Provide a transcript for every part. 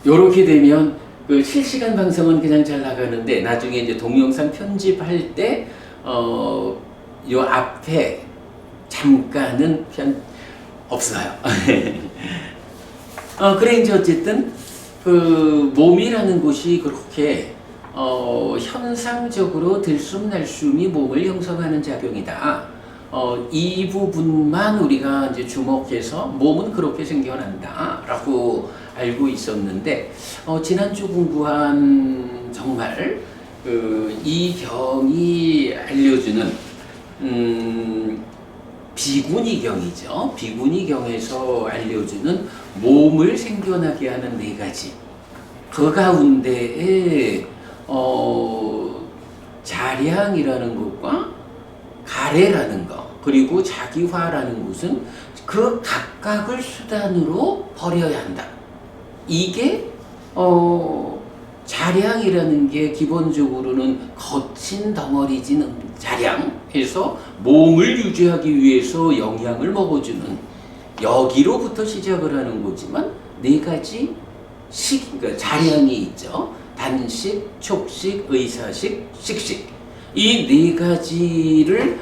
요렇게 되면 그 실시간 방송은 그냥 잘 나가는데 나중에 이제 동영상 편집할 때 요 앞에 잠깐은 없어요. 그래 이제 어쨌든 그 몸이라는 곳이 그렇게 현상적으로 들숨날숨이 몸을 형성하는 작용이다. 이 부분만 우리가 이제 주목해서 몸은 그렇게 생겨난다라고 알고 있었는데 지난주 공부한 정말 이 경이 알려주는 비구니경이죠. 비구니경에서 알려주는 몸을 생겨나게 하는 네 가지. 그 가운데에 자량이라는 것과 가래라는 것 그리고 자기화라는 것은 그 각각을 수단으로 버려야 한다. 이게 자량이라는 게 기본적으로는 거친 덩어리진 자량해서 몸을 유지하기 위해서 영양을 먹어주는 여기로부터 시작을 하는 거지만 네 가지 그러니까 자량이 있죠. 단식, 촉식, 의사식, 식식. 이 네 가지를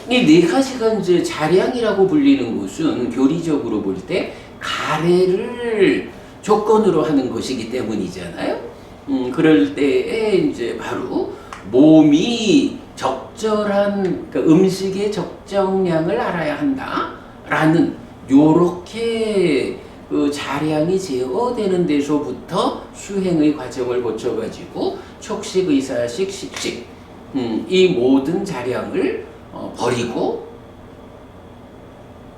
이 네 가지가 이제 자량이라고 불리는 것은 교리적으로 볼 때 가래를 조건으로 하는 것이기 때문이잖아요. 그럴 때에 이제 바로 몸이 적절한 그러니까 음식의 적정량을 알아야 한다라는 요렇게 그 자량이 제어되는 데서부터 수행의 과정을 거쳐가지고 촉식, 의사식, 식식 이 모든 자량을 버리고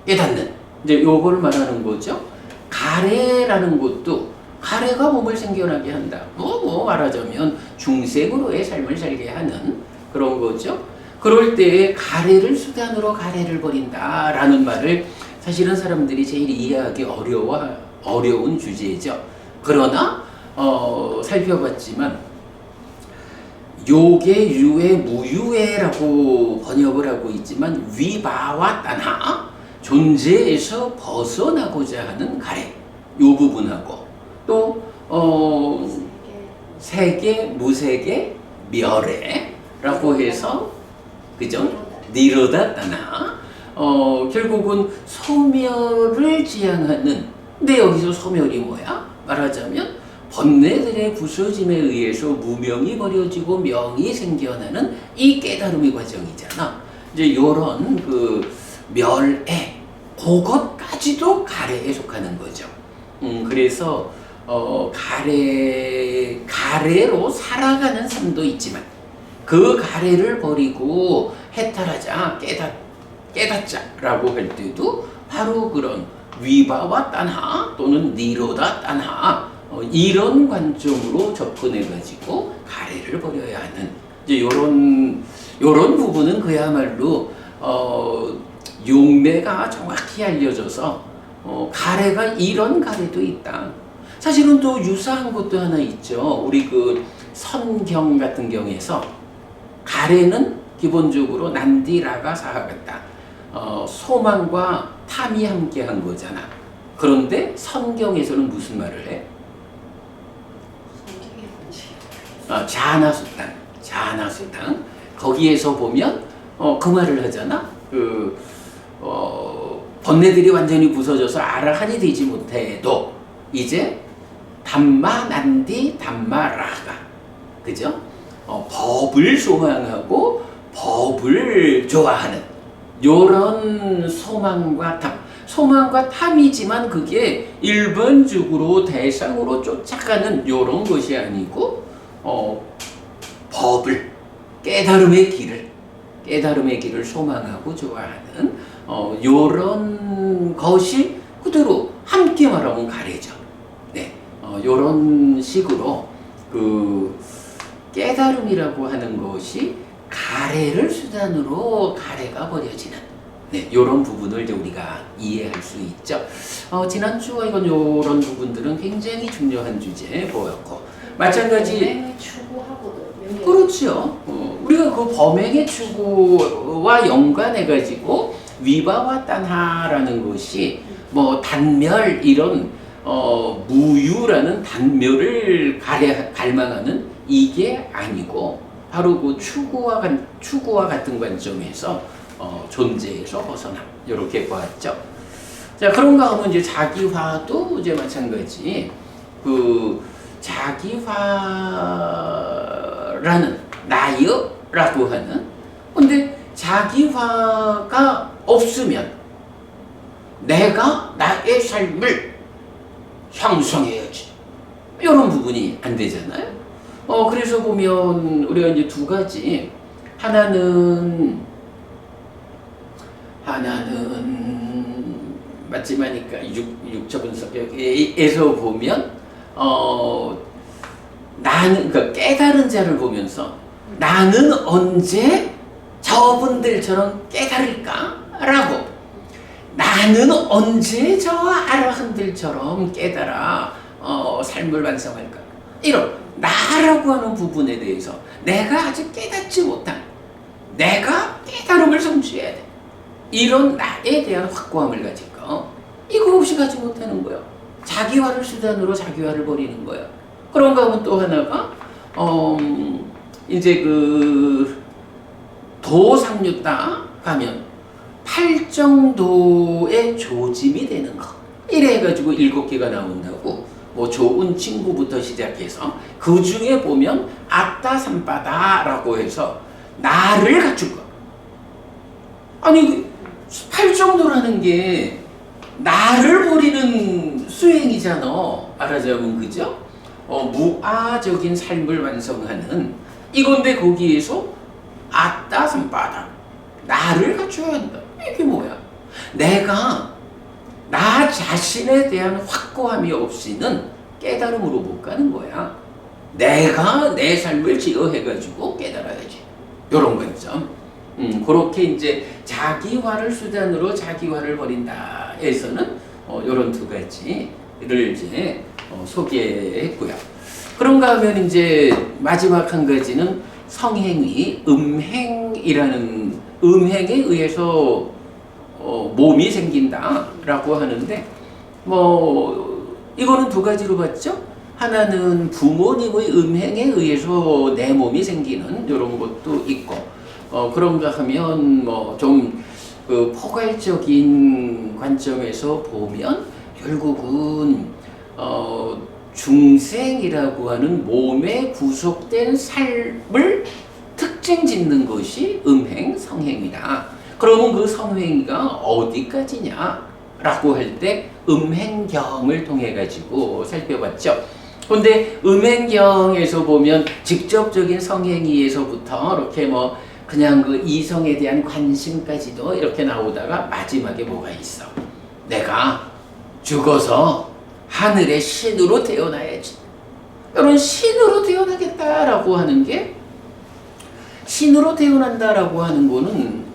깨닫는 이제 요걸 말하는 거죠. 가래라는 것도 가래가 몸을 생겨나게 한다. 뭐 말하자면 중생으로의 삶을 살게 하는 그런 거죠. 그럴 때 가래를 수단으로 가래를 버린다라는 말을 사실은 사람들이 제일 이해하기 어려운 주제죠. 그러나 살펴봤지만 요게 유해 무유해라고 번역을 하고 있지만 위바와 따나 존재에서 벗어나고자 하는 가래 요 부분하고 또 세계 무세계 멸해라고 해서 그죠? 니로다 따나 결국은 소멸을 지향하는 근데 여기서 소멸이 뭐야? 말하자면 번뇌들의 부서짐에 의해서 무명이 버려지고 명이 생겨나는 이 깨달음의 과정이잖아. 이제 요런 그 멸해 그것까지도 가래에 속하는 거죠. 그래서 가래로 살아가는 삶도 있지만 그 가래를 버리고 해탈하자 깨닫자라고 할 때도 바로 그런 위바와 딴하 또는 니로다 딴하 이런 관점으로 접근해가지고 가래를 버려야 하는 이제 요런 부분은 그야말로 용매가 정확히 알려져서 가래가 이런 가래도 있다. 사실은 또 유사한 것도 하나 있죠. 우리 그 선경 같은 경우에서 가래는 기본적으로 난디라가 사하겠다. 소망과 탐이 함께한 거잖아. 그런데 성경에서는 무슨 말을 해? 자나수당. 거기에서 보면 그 말을 하잖아. 번뇌들이 완전히 부서져서 아라한이 되지 못해도 이제 담마난디 담마라가 그죠? 법을 소망하고 법을 좋아하는 요런 소망과 탐이지만 그게 일반적으로 대상으로 쫓아가는 요런 것이 아니고 법을 깨달음의 길을 소망하고 좋아하는 요런 것이 그대로 함께 말하면 가래죠. 네, 요런 식으로 그 깨달음이라고 하는 것이 가래를 수단으로 가래가 버려지는 네, 요런 부분을 이제 우리가 이해할 수 있죠. 지난주와 이건 요런 부분들은 굉장히 중요한 주제 보였고 마찬가지 범행의 추구하고도 그렇죠. 우리가 그 범행의 추구와 연관해가지고 위바와 딴하라는 것이 뭐 단멸 이런 무유라는 단묘를 갈망하는 이게 아니고 바로 그 추구와 같은 관점에서 존재에서 벗어남 이렇게 보았죠. 자, 그런가 하면 이제 자기화도 이제 마찬가지 그 자기화라는 나여라고 하는 근데 자기화가 없으면 내가 나의 삶을 형성해야지 이런 부분이 안 되잖아요. 그래서 보면 우리가 이제 두 가지 하나는 맞지마니까 육처 분석에서 보면 나는 그러니까 깨달은 자를 보면서 나는 언제 저분들처럼 깨달을까라고 나는 언제 저 아라한들처럼 깨달아 삶을 완성할까 이런 나라고 하는 부분에 대해서 내가 아직 깨닫지 못한 내가 깨달음을 성취해야 돼 이런 나에 대한 확고함을 가질 거 이거 없이 가지 못하는 거예요. 자기화를 수단으로 자기화를 버리는 거예요. 그런가 하면 또 하나가 이제 그 도상류따 가면 팔정도의 조짐이 되는 거 이래 해가지고 7개가 나온다고 뭐 좋은 친구부터 시작해서 그 중에 보면 아따 삼바다라고 해서 나를 갖춘 거 아니 팔정도라는 게 나를 버리는 수행이잖아. 말하자면 그죠? 무아적인 삶을 완성하는 이건데 거기에서 아따 삼바다 나를 갖춰야 한다. 이게 뭐야? 내가 나 자신에 대한 확고함이 없이는 깨달음으로 못 가는 거야. 내가 내 삶을 지어해가지고 깨달아야지. 요런 관점. 그렇게 이제 자기화를 수단으로 자기화를 버린다 에서는 요런 두 가지를 이제 소개했고요. 그런가 하면 이제 마지막 한 가지는 성행위, 음행이라는 음행에 의해서 몸이 생긴다라고 하는데 뭐 이거는 두 가지로 봤죠. 하나는 부모님의 음행에 의해서 내 몸이 생기는 이런 것도 있고 그런가 하면 뭐 좀 그 포괄적인 관점에서 보면 결국은 중생이라고 하는 몸에 구속된 삶을 특징 짓는 것이 음행, 성행이다. 그러면 그 성행위가 어디까지냐라고 할 때 음행경을 통해 가지고 살펴봤죠. 근데 음행경에서 보면 직접적인 성행위에서부터 이렇게 뭐 그냥 그 이성에 대한 관심까지도 이렇게 나오다가 마지막에 뭐가 있어? 내가 죽어서 하늘의 신으로 태어나야지. 이런 신으로 태어나겠다라고 하는 게 신으로 태어난다라고 하는 거는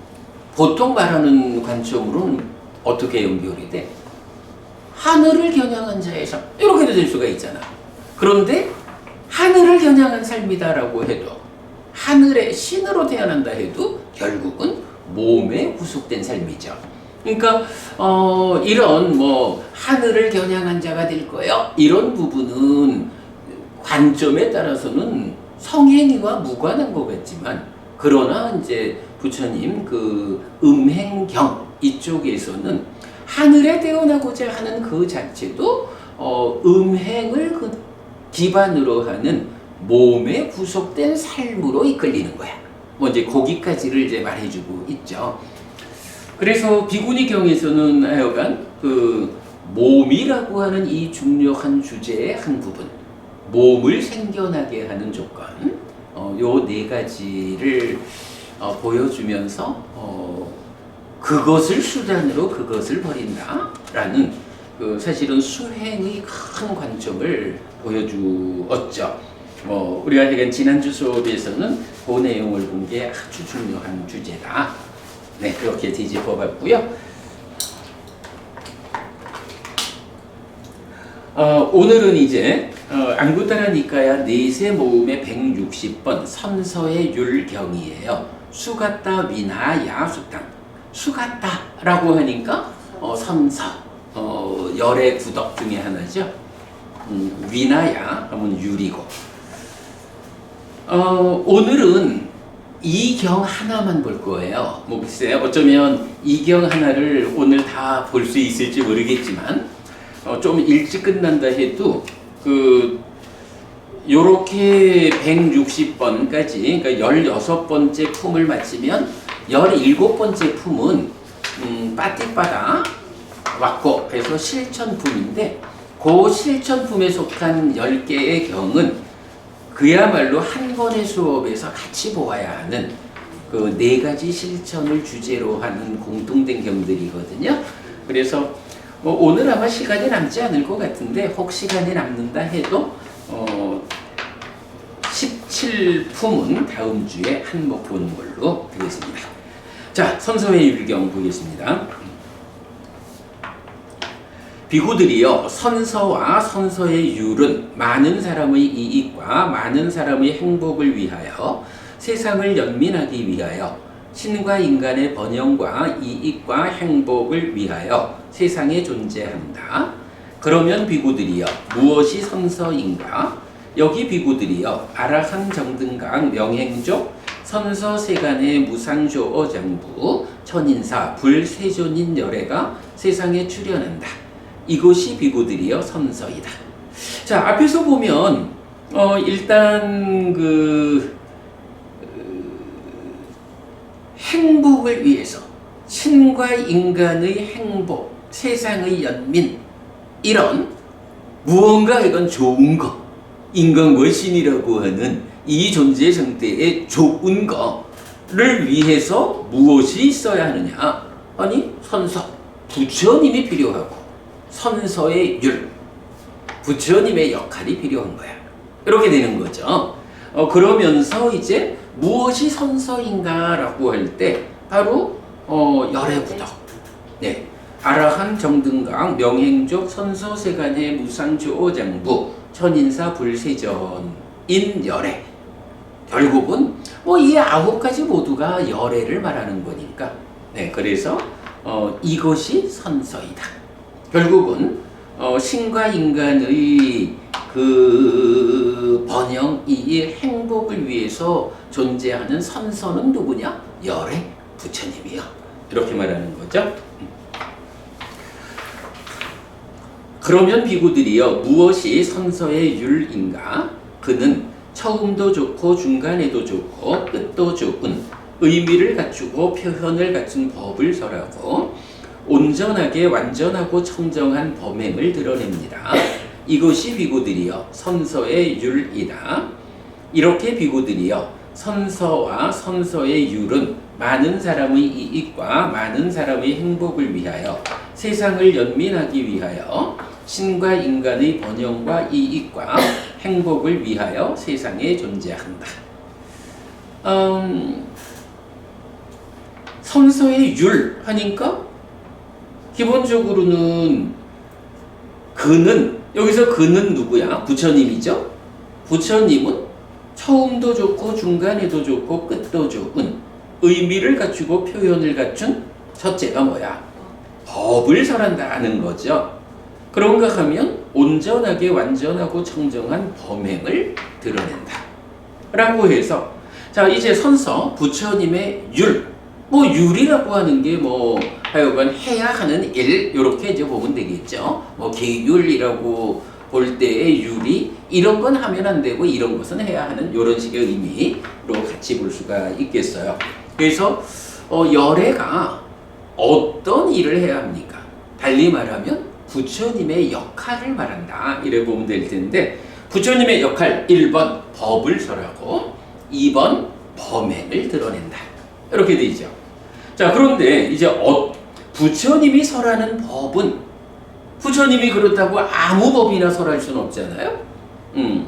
보통 말하는 관점으로는 어떻게 연결이 돼? 하늘을 겨냥한 자의 삶 이렇게도 될 수가 있잖아. 그런데 하늘을 겨냥한 삶이다라고 해도 하늘의 신으로 태어난다 해도 결국은 몸에 구속된 삶이죠. 그러니까 이런 뭐 하늘을 겨냥한 자가 될 거예요. 이런 부분은 관점에 따라서는 성행위와 무관한 것 같지만 그러나 이제 부처님 그 음행경 이쪽에서는 하늘에 태어나고자 하는 그 자체도 음행을 그 기반으로 하는 몸에 구속된 삶으로 이끌리는 거야. 뭐 이제 거기까지를 이제 말해주고 있죠. 그래서 비구니 경에서는 하여간 그 몸이라고 하는 이 중요한 주제의 한 부분, 몸을 생겨나게 하는 조건, 요 네 가지를 보여주면서 그것을 수단으로 그것을 버린다라는 그 사실은 수행의 큰 관점을 보여주었죠. 우리가 하여간 지난주 수업에서는 그 내용을 본 게 아주 중요한 주제다. 네, 그렇게 뒤집어봤고요. 오늘은 이제 앙구타라 니카야 네세 모음의 160번 선서의 율경이에요. 수가타 위나야 수탕. 수가타라고 하니까 선서 열의 구덕 중에 하나죠. 위나야 하면 유리고. 오늘은 이 경 하나만 볼 거예요. 뭐 글쎄요, 어쩌면 이 경 하나를 오늘 다 볼 수 있을지 모르겠지만 좀 일찍 끝난다 해도 요렇게 160번까지, 그러니까 16번째 품을 마치면 17번째 품은 빠띠빠다 왔고, 그래서 실천품인데 그 실천품에 속한 10개의 경은 그야말로 한 번의 수업에서 같이 보아야 하는 그 4가지 실천을 주제로 하는 공통된 경들이거든요. 그래서 오늘 아마 시간이 남지 않을 것 같은데, 혹 시간이 남는다 해도 17품은 다음 주에 한몫 보는 걸로 되겠습니다. 자, 선서의 율경 보겠습니다. 비구들이여, 선서와 선서의 율은 많은 사람의 이익과 많은 사람의 행복을 위하여 세상을 연민하기 위하여 신과 인간의 번영과 이익과 행복을 위하여 세상에 존재한다. 그러면 비구들이여, 무엇이 선서인가? 여기 비구들이여, 아라한 정등강 명행족 선서세간의 무상조어장부 천인사 불세존인 열애가 세상에 출현한다. 이것이 비구들이여 선서이다. 자, 앞에서 보면 일단 행복을 위해서 신과 인간의 행복, 세상의 연민, 이런 무언가 이건 좋은 거, 인간과 신이라고 하는 이 존재 상태의 좋은 거를 위해서 무엇이 있어야 하느냐? 아니, 선서, 부처님이 필요하고 선서의 율, 부처님의 역할이 필요한 거야. 이렇게 되는 거죠. 그러면서 이제 무엇이 선서인가라고 할 때 바로 열의 구덕, 네, 아라한 정등강 명행족 선서세간의 무상조어장부 천인사 불세전인 열애. 결국은 이 9가지 모두가 열애를 말하는 거니까, 네, 그래서 이것이 선서이다. 결국은 신과 인간의 그 번영, 이 행복을 위해서 존재하는 선서는 누구냐? 열애, 부처님이요. 이렇게 말하는 거죠. 그러면 비구들이여, 무엇이 선서의 율인가? 그는 처음도 좋고 중간에도 좋고 끝도 좋은 의미를 갖추고 표현을 갖춘 법을 설하고 온전하게 완전하고 청정한 범행을 드러냅니다. 이것이 비구들이여 선서의 율이다. 이렇게 비구들이여, 선서와 선서의 율은 많은 사람의 이익과 많은 사람의 행복을 위하여 세상을 연민하기 위하여 신과 인간의 번영과 이익과 행복을 위하여 세상에 존재한다. 선서의 율 하니까 기본적으로는 그는, 여기서 그는 누구야? 부처님이죠. 부처님은 처음도 좋고 중간에도 좋고 끝도 좋은 의미를 갖추고 표현을 갖춘 첫째가 뭐야? 법을 설한다는 거죠. 그런가 하면 온전하게 완전하고 청정한 범행을 드러낸다 라고 해서, 자, 이제 선서, 부처님의 율, 율이라고 하는 게 하여간 해야 하는 일, 요렇게 이제 보면 되겠죠. 계율이라고 볼 때의 율이 이런 건 하면 안 되고 이런 것은 해야 하는, 요런 식의 의미로 같이 볼 수가 있겠어요. 그래서 열애가 어떤 일을 해야 합니까? 달리 말하면 부처님의 역할을 말한다, 이래 보면 될 텐데, 부처님의 역할 1번 법을 설하고 2번 범행을 드러낸다, 이렇게 되죠. 자, 그런데 이제 부처님이 설하는 법은, 부처님이 그렇다고 아무 법이나 설할 수는 없잖아요.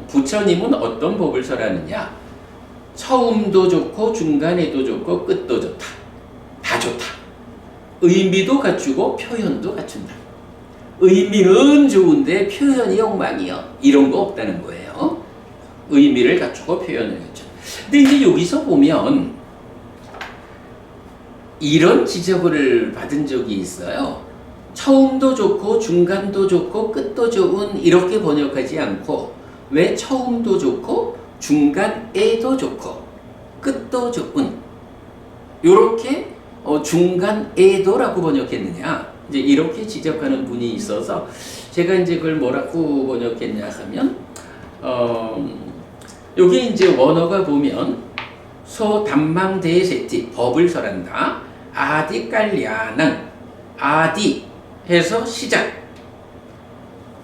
부처님은 어떤 법을 설하느냐? 처음도 좋고 중간에도 좋고 끝도 좋다, 다 좋다, 의미도 갖추고 표현도 갖춘다. 의미는 좋은데 표현이 엉망이요, 이런 거 없다는 거예요. 의미를 갖추고 표현을 갖춘다. 근데 이제 여기서 보면 이런 지적을 받은 적이 있어요. 처음도 좋고 중간도 좋고 끝도 좋은 이렇게 번역하지 않고 왜 처음도 좋고 중간에도 좋고 끝도 좋은 요렇게 중간에도라고 번역했느냐 이제 이렇게 지적하는 분이 있어서 제가 이제 그걸 뭐라고 번역했냐 하면 여기 이제 원어가 보면 소 담망대세티 법을 설한다 아디 깔리아낭 아디 해서 시작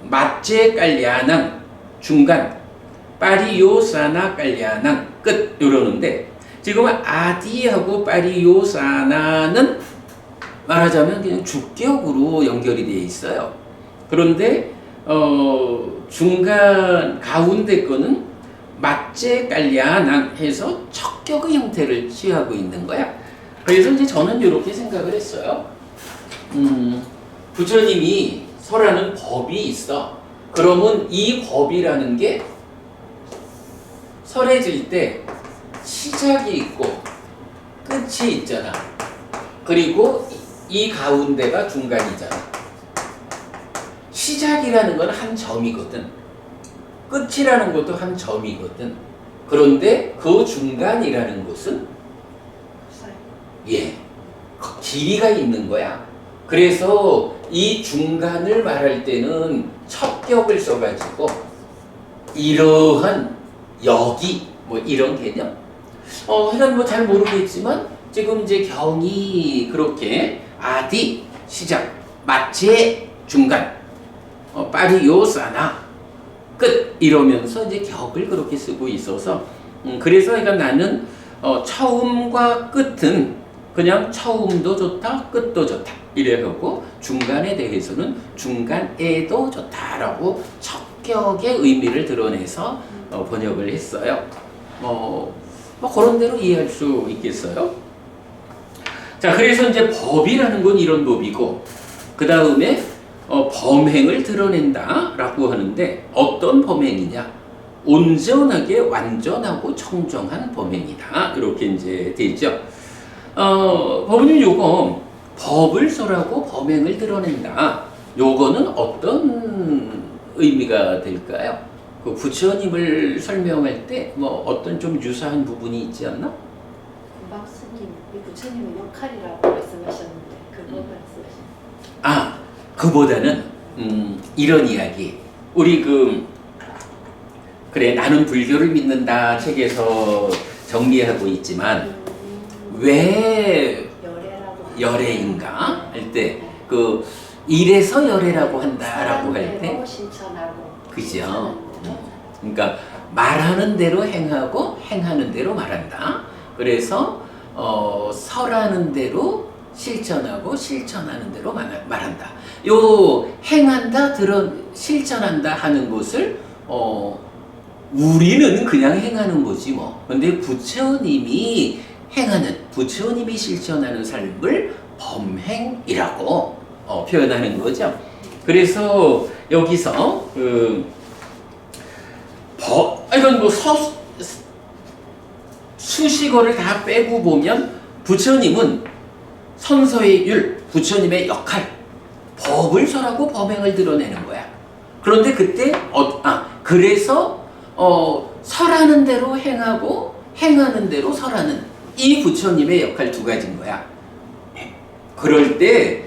맞제 깔리아낭 중간 파리요사나 깔리아낭 끝 이러는데 지금 아디하고 파리요사나는 말하자면 그냥 주격으로 연결이 되어 있어요. 그런데 중간 가운데 거는 맞제 깔리아낭 해서 척격의 형태를 취하고 있는 거야. 그래서 이제 저는 이렇게 생각을 했어요. 부처님이 설하는 법이 있어. 그러면 이 법이라는 게 설해질 때 시작이 있고 끝이 있잖아. 그리고 이 가운데가 중간이잖아. 시작이라는 건 한 점이거든. 끝이라는 것도 한 점이거든. 그런데 그 중간이라는 것은 길이가 있는 거야. 그래서 이 중간을 말할 때는 첩격을 써가지고 이러한 여기 뭐 이런 개념. 하여간 뭐 잘 모르겠지만 지금 이제 경이 그렇게 아디 시작, 마체 중간, 파리요사나 끝 이러면서 이제 격을 그렇게 쓰고 있어서 그래서 그러니까 나는 처음과 끝은 그냥 처음도 좋다, 끝도 좋다 이래 하고 중간에 대해서는 중간에도 좋다라고 척격의 의미를 드러내서 번역을 했어요. 뭐 그런 대로 이해할 수 있겠어요. 자, 그래서 이제 법이라는 건 이런 법이고 그 다음에 범행을 드러낸다라고 하는데 어떤 범행이냐? 온전하게 완전하고 청정한 범행이다. 이렇게 이제 되죠. 법은 요거 법을 설하고 범행을 드러낸다. 요거는 어떤 의미가 될까요? 그 부처님을 설명할 때 뭐 어떤 좀 유사한 부분이 있지 않나? 금방 스님, 이 부처님의 역할이라고 말씀하셨는데 그거 말씀하셨나요? 그보다는 이런 이야기. 우리 그래 나는 불교를 믿는다 책에서 정리하고 있지만 왜 열애인가 할 때 이래서 열애라고 한다라고 할 때 그죠? 그러니까 말하는 대로 행하고 행하는 대로 말한다. 그래서 설하는 대로 실천하고 실천하는 대로 말한다. 요 행한다, 실천한다 하는 것을 우리는 그냥 행하는 거지 뭐. 근데 부처님이 부처님이 실천하는 삶을 범행이라고 표현하는 거죠. 그래서 여기서 이건 뭐 수식어를 다 빼고 보면 부처님은 선서의 율, 부처님의 역할, 법을 설하고 범행을 드러내는 거야. 그런데 그때 그래서 설하는 대로 행하고 행하는 대로 설하는 이 부처님의 역할 두 가지인 거야. 그럴 때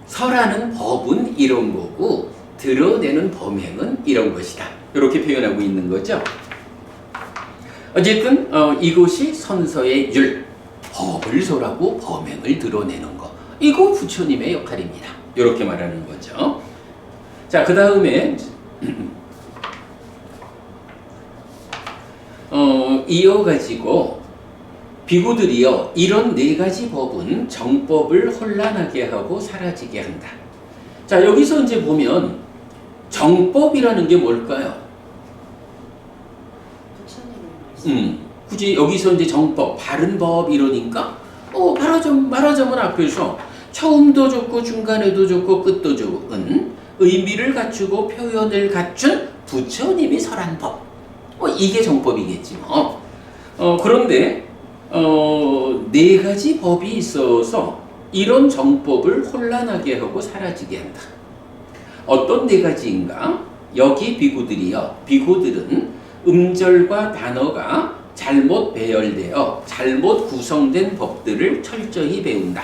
설하는 법은 이런 거고 드러내는 범행은 이런 것이다. 이렇게 표현하고 있는 거죠. 어쨌든 이것이 선서의 율, 법을 설하고 범행을 드러내는 것. 이거 부처님의 역할입니다. 이렇게 말하는 거죠. 자, 그 다음에 이어가지고 비구들이여 이런 네 가지 법은 정법을 혼란하게 하고 사라지게 한다. 자, 여기서 이제 보면 정법이라는 게 뭘까요? 굳이 여기서 이제 정법, 바른 법 이러니까 말하자면 앞에서 처음도 좋고 중간에도 좋고 끝도 좋은 의미를 갖추고 표현을 갖춘 부처님이 설한 법. 이게 정법이겠지 뭐. 그런데 네 가지 법이 있어서 이런 정법을 혼란하게 하고 사라지게 한다. 어떤 네 가지인가? 여기 비구들이여, 비구들은 음절과 단어가 잘못 배열되어 잘못 구성된 법들을 철저히 배운다.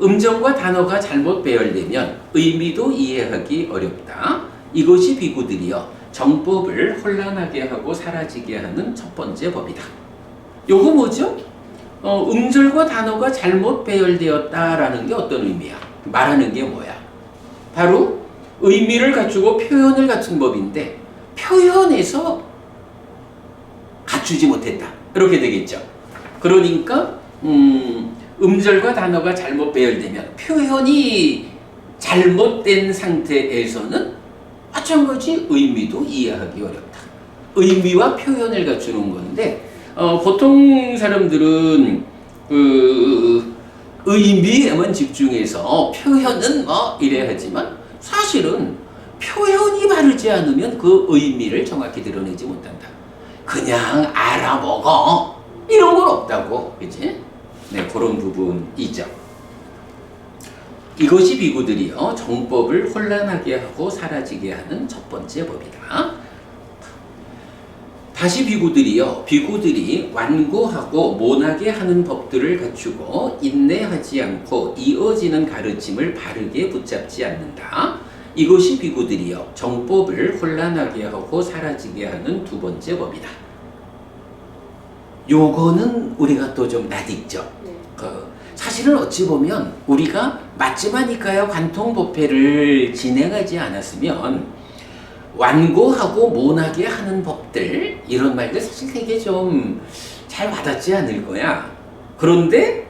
음절과 단어가 잘못 배열되면 의미도 이해하기 어렵다. 이것이 비구들이여 정법을 혼란하게 하고 사라지게 하는 첫 번째 법이다. 요거 뭐죠? 음절과 단어가 잘못 배열되었다라는 게 어떤 의미야? 말하는 게 뭐야? 바로 의미를 갖추고 표현을 갖춘 법인데 표현에서 갖추지 못했다. 이렇게 되겠죠. 그러니까 음절과 단어가 잘못 배열되면 표현이 잘못된 상태에서는 마찬가지 의미도 이해하기 어렵다. 의미와 표현을 갖추는 건데 보통 사람들은 의미에만 집중해서 표현은 뭐 이래 하지만 사실은 표현이 바르지 않으면 그 의미를 정확히 드러내지 못한다. 그냥 알아먹어 이런 건 없다고, 그치? 네, 그런 부분이죠. 이것이 비구들이요 정법을 혼란하게 하고 사라지게 하는 첫 번째 법이다. 다시 비구들이요 비구들이 완고하고 모나게 하는 법들을 갖추고 인내하지 않고 이어지는 가르침을 바르게 붙잡지 않는다. 이것이 비구들이요 정법을 혼란하게 하고 사라지게 하는 두 번째 법이다. 요거는 우리가 또 좀 낯익죠. 사실은 어찌 보면 우리가 맞지마니까요 관통법회를 진행하지 않았으면 완고하고 모나게 하는 법들 이런 말들 사실 되게 좀 잘 와닿지 않을 거야. 그런데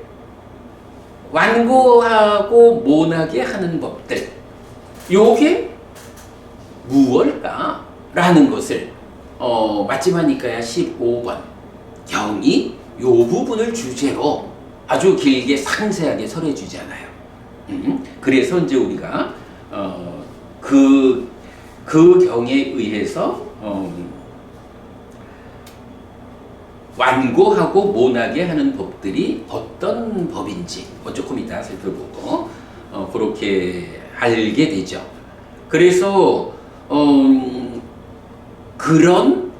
완고하고 모나게 하는 법들 요게 무엇일까? 라는 것을 맞지마니까야 15번 경이 요 부분을 주제로 아주 길게 상세하게 설해주잖아요. 그래서 이제 우리가 그 경에 의해서 완고하고 모나게 하는 법들이 어떤 법인지 조금 이따 살펴보고 그렇게 알게 되죠. 그래서 그런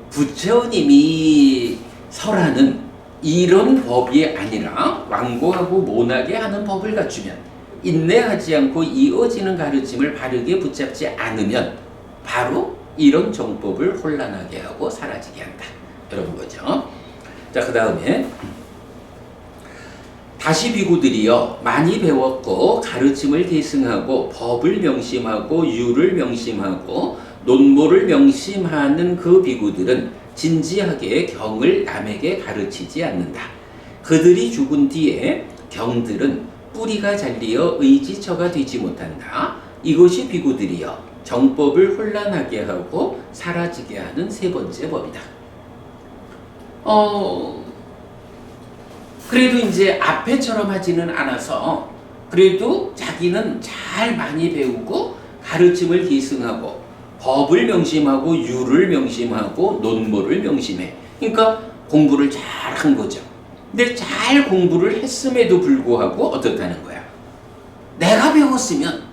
부처님이 설하는 이런 법이 아니라 완고하고 모나게 하는 법을 갖추면 인내하지 않고 이어지는 가르침을 바르게 붙잡지 않으면 바로 이런 정법을 혼란하게 하고 사라지게 한다. 이런 거죠. 자, 그 다음에 다시 비구들이여 많이 배웠고 가르침을 계승하고 법을 명심하고 유를 명심하고 논모를 명심하는 그 비구들은 진지하게 경을 남에게 가르치지 않는다. 그들이 죽은 뒤에 경들은 뿌리가 잘리어 의지처가 되지 못한다. 이것이 비구들이여 정법을 혼란하게 하고 사라지게 하는 세 번째 법이다. 그래도 이제 앞에처럼 하지는 않아서 그래도 자기는 잘 많이 배우고 가르침을 계승하고 법을 명심하고 유를 명심하고 논모를 명심해. 그러니까 공부를 잘 한 거죠. 근데 잘 공부를 했음에도 불구하고 어떻다는 거야? 내가 배웠으면,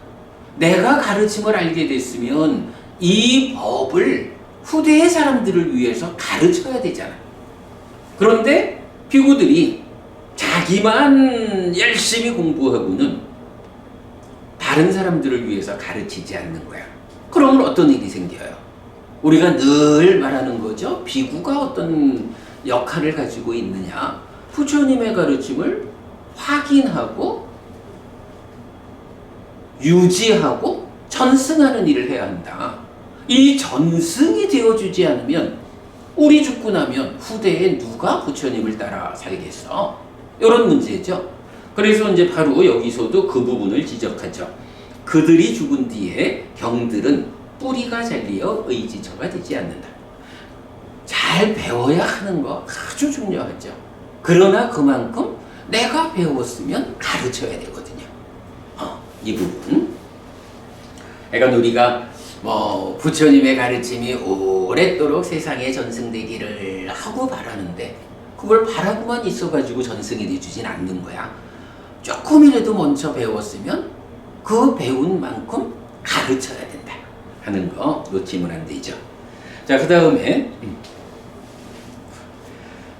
내가 가르침을 알게 됐으면 이 법을 후대의 사람들을 위해서 가르쳐야 되잖아. 그런데 비구들이 자기만 열심히 공부하고는 다른 사람들을 위해서 가르치지 않는 거야. 그러면 어떤 일이 생겨요? 우리가 늘 말하는 거죠. 비구가 어떤 역할을 가지고 있느냐? 부처님의 가르침을 확인하고 유지하고 전승하는 일을 해야 한다. 이 전승이 되어주지 않으면 우리 죽고 나면 후대에 누가 부처님을 따라 살겠어? 이런 문제죠. 그래서 이제 바로 여기서도 그 부분을 지적하죠. 그들이 죽은 뒤에 경들은 뿌리가 잘리어 의지처가 되지 않는다. 잘 배워야 하는 거 아주 중요하죠. 그러나 그만큼 내가 배웠으면 가르쳐야 되거든요. 이 부분. 그러니까 우리가 부처님의 가르침이 오랫도록 세상에 전승되기를 하고 바라는데 그걸 바라고만 있어가지고 전승이 돼주진 않는 거야. 조금이라도 먼저 배웠으면 그 배운 만큼 가르쳐야 된다 하는 거 놓치면 안 되죠. 자, 그 다음에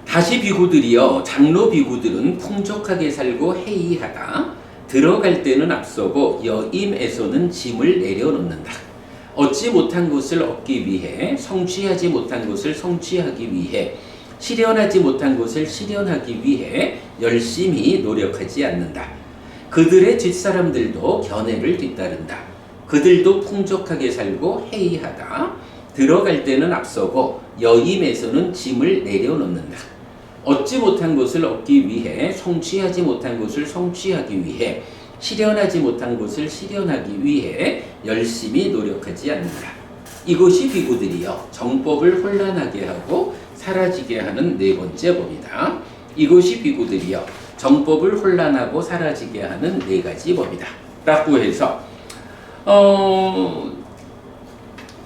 다시 비구들이여, 장로 비구들은 풍족하게 살고 해이하다. 들어갈 때는 앞서고 여임에서는 짐을 내려놓는다. 얻지 못한 것을 얻기 위해, 성취하지 못한 것을 성취하기 위해, 실현하지 못한 것을 실현하기 위해 열심히 노력하지 않는다. 그들의 뒷사람들도 견해를 뒤따른다. 그들도 풍족하게 살고 해이하다. 들어갈 때는 앞서고 여임에서는 짐을 내려놓는다. 얻지 못한 것을 얻기 위해, 성취하지 못한 것을 성취하기 위해, 실현하지 못한 것을 실현하기 위해 열심히 노력하지 않는다. 이것이 비구들이여 정법을 혼란하게 하고 사라지게 하는 네 번째 법이다. 이것이 비구들이여 정법을 혼란하고 사라지게 하는 네 가지 법이다 라고 해서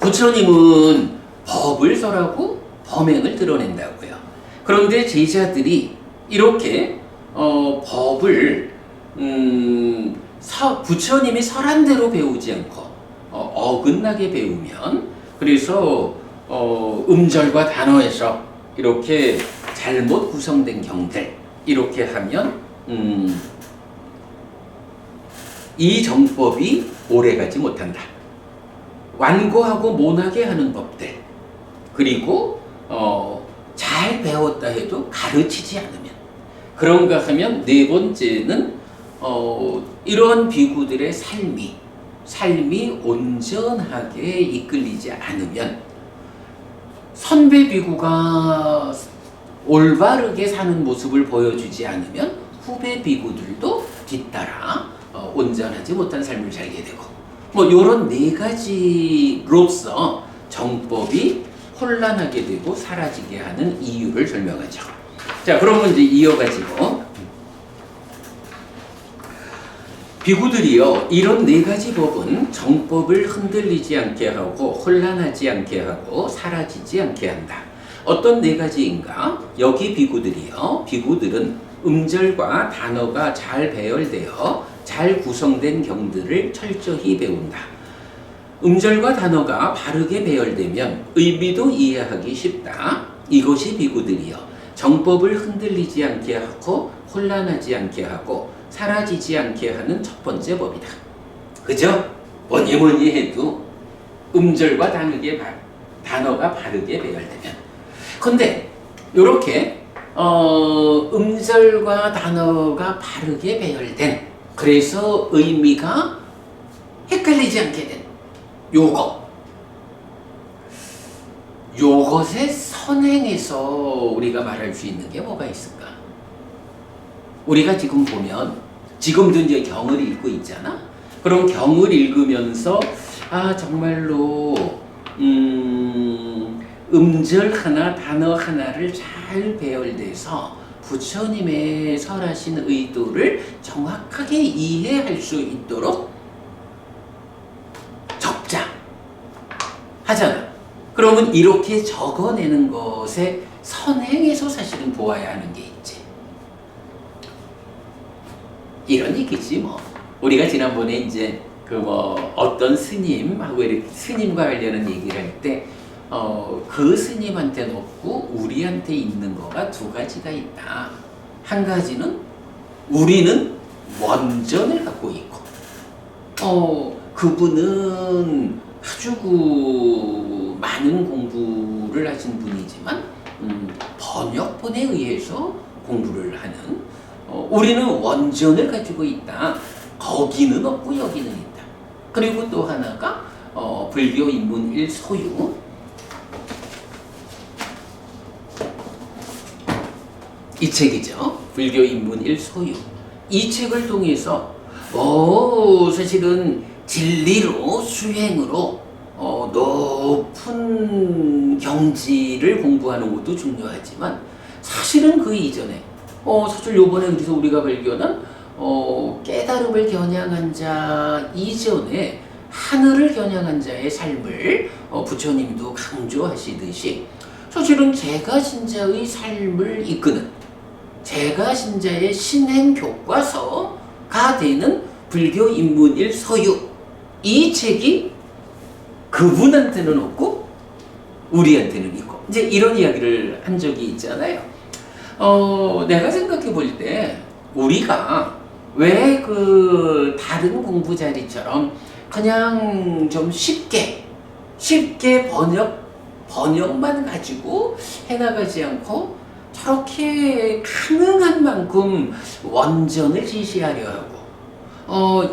부처님은 법을 설하고 범행을 드러낸다고요. 그런데 제자들이 이렇게 법을 부처님이 설한 대로 배우지 않고 어긋나게 배우면, 그래서 음절과 단어에서 이렇게 잘못 구성된 경들 이렇게 하면 이 정법이 오래가지 못한다. 완고하고 모나게 하는 법들, 그리고 잘 배웠다 해도 가르치지 않으면, 그런가 하면 네 번째는 이런 비구들의 삶이 온전하게 이끌리지 않으면, 선배 비구가 올바르게 사는 모습을 보여주지 않으면 후배 비구들도 뒤따라 온전하지 못한 삶을 살게 되고, 뭐 이런 네 가지로서 정법이 혼란하게 되고 사라지게 하는 이유를 설명하죠. 자, 그러면 이제 이어가지고 비구들이요, 이런 네 가지 법은 정법을 흔들리지 않게 하고 혼란하지 않게 하고 사라지지 않게 한다. 어떤 네 가지인가? 여기 비구들이요, 비구들은 음절과 단어가 잘 배열되어 잘 구성된 경들을 철저히 배운다. 음절과 단어가 바르게 배열되면 의미도 이해하기 쉽다. 이것이 비구들이요, 정법을 흔들리지 않게 하고 혼란하지 않게 하고 사라지지 않게 하는 첫 번째 법이다. 그죠? 뭐니 해도 음절과 단어가 바르게 배열되면. 근데 이렇게 음절과 단어가 바르게 배열된, 그래서 의미가 헷갈리지 않게 된 요것의 선행에서 우리가 말할 수 있는 게 뭐가 있을까? 우리가 지금 보면, 지금도 이제 경을 읽고 있잖아? 그럼 경을 읽으면서, 정말로, 음절 하나, 단어 하나를 잘 배열돼서 부처님의 설하신 의도를 정확하게 이해할 수 있도록 적자 하잖아. 그러면 이렇게 적어내는 것에 선행에서 사실은 보아야 하는 게 있지. 이런 얘기지 뭐. 우리가 지난번에 이제 어떤 스님하고 이렇게 스님과 관련한 얘기를 할 때 그 스님한테는 없고 우리한테 있는 거가 두 가지가 있다. 한 가지는 우리는 원전을 갖고 있고, 그분은 아주 많은 공부를 하신 분이지만 번역본에 의해서 공부를 하는, 우리는 원전을 가지고 있다. 거기는 없고 여기는 있다. 그리고 또 하나가 불교 인문 1 소유, 이 책이죠. 불교 인문 1 소유. 이 책을 통해서 사실은 진리로 수행으로 높은 경지를 공부하는 것도 중요하지만, 사실은 그 이전에 사실 요번에 그래서 우리가 발견한 깨달음을 겨냥한 자 이전에 하늘을 겨냥한 자의 삶을 부처님도 강조하시듯이, 사실은 제가신자의 삶을 이끄는 제가신자의 신행 교과서, 되는 불교 인문일 서유. 이 책이 그분한테는 없고 우리한테는 있고 이제 이런 이야기를 한 적이 있잖아요. 내가 생각해 볼 때 우리가 왜 그 다른 공부 자리처럼 그냥 좀 쉽게 번역만 가지고 해나가지 않고 저렇게 가능한 만큼 원전을 지시하려 하고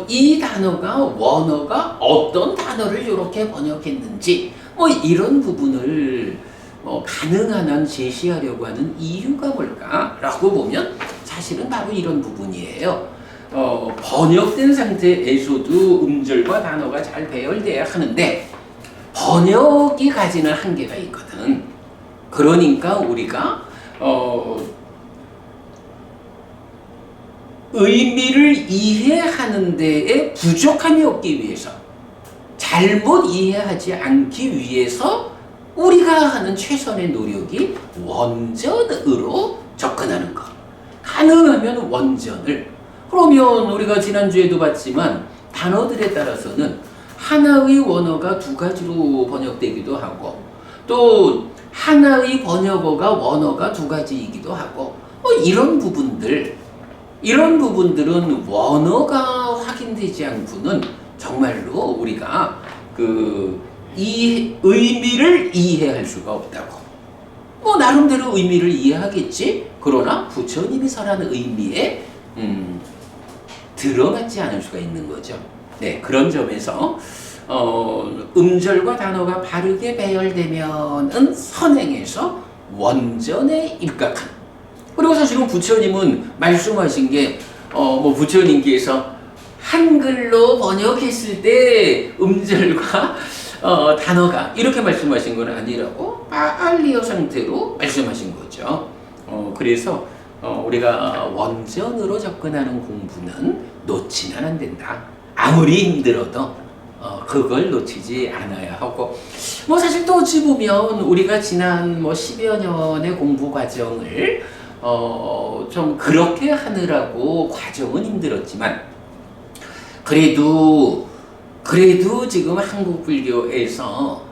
이 단어가 원어가 어떤 단어를 이렇게 번역했는지 이런 부분을 가능한 한 제시하려고 하는 이유가 뭘까라고 보면 사실은 바로 이런 부분이에요. 번역된 상태에서도 음절과 단어가 잘 배열돼야 하는데 번역이 가지는 한계가 있거든. 그러니까 우리가 의미를 이해하는 데에 부족함이 없기 위해서 잘못 이해하지 않기 위해서 우리가 하는 최선의 노력이 원전으로 접근하는 것. 가능하면 원전을. 그러면 우리가 지난주에도 봤지만 단어들에 따라서는 하나의 원어가 두 가지로 번역되기도 하고 또 하나의 번역어가 원어가 두 가지이기도 하고 이런 부분들은 원어가 확인되지 않고는 정말로 우리가 이 의미를 이해할 수가 없다고. 나름대로 의미를 이해하겠지. 그러나 부처님이 설하는 의미에 들어맞지 않을 수가 있는 거죠. 네, 그런 점에서 음절과 단어가 바르게 배열되면은 선행에서 원전에 입각한. 그리고 사실은 부처님은 말씀하신 게 부처님께서 한글로 번역했을 때 음절과 단어가 이렇게 말씀하신 건 아니라고 빨리어 상태로 말씀하신 거죠. 그래서 우리가 원전으로 접근하는 공부는 놓치면 안 된다. 아무리 힘들어도 그걸 놓치지 않아야 하고 사실 또 어찌 보면 우리가 지난 10여 년의 공부 과정을 좀 그렇게 하느라고 과정은 힘들었지만 그래도 지금 한국 불교에서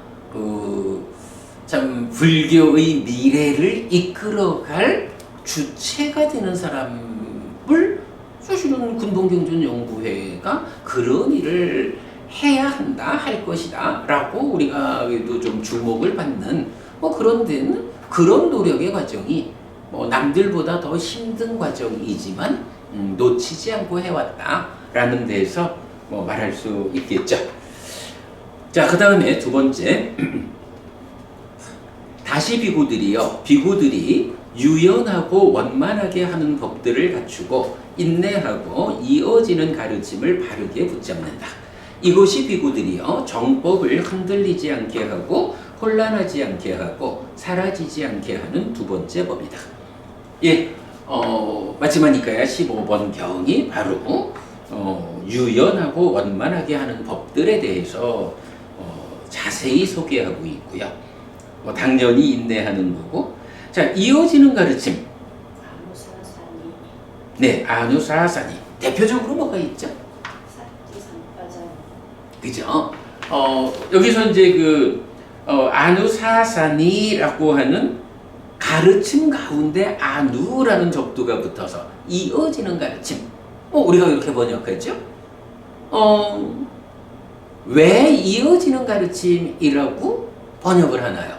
참 불교의 미래를 이끌어갈 주체가 되는 사람을 사실은 근본경전연구회가 그런 일을 해야 한다, 할 것이다 라고 우리가 좀 주목을 받는 그런 데는 그런 노력의 과정이 남들보다 더 힘든 과정이지만 놓치지 않고 해왔다 라는 데서 말할 수 있겠죠. 자, 그 다음에 두 번째 다시 비구들이 유연하고 원만하게 하는 법들을 갖추고 인내하고 이어지는 가르침을 바르게 붙잡는다. 이것이 비구들이요 정법을 흔들리지 않게 하고 혼란하지 않게 하고 사라지지 않게 하는 두 번째 법이다. 예, 마지막이니까야 15번 경이 바로 유연하고 원만하게 하는 법들에 대해서 자세히 소개하고 있고요. 당연히 인내하는 거고. 자, 이어지는 가르침. 아누사사니. 네, 아누사사니. 대표적으로 뭐가 있죠? 그죠? 여기서 이제 아누사사니라고 하는 가르침 가운데 아누라는 접두가 붙어서 이어지는 가르침. 우리가 이렇게 번역하죠? 왜 이어지는 가르침이라고 번역을 하나요?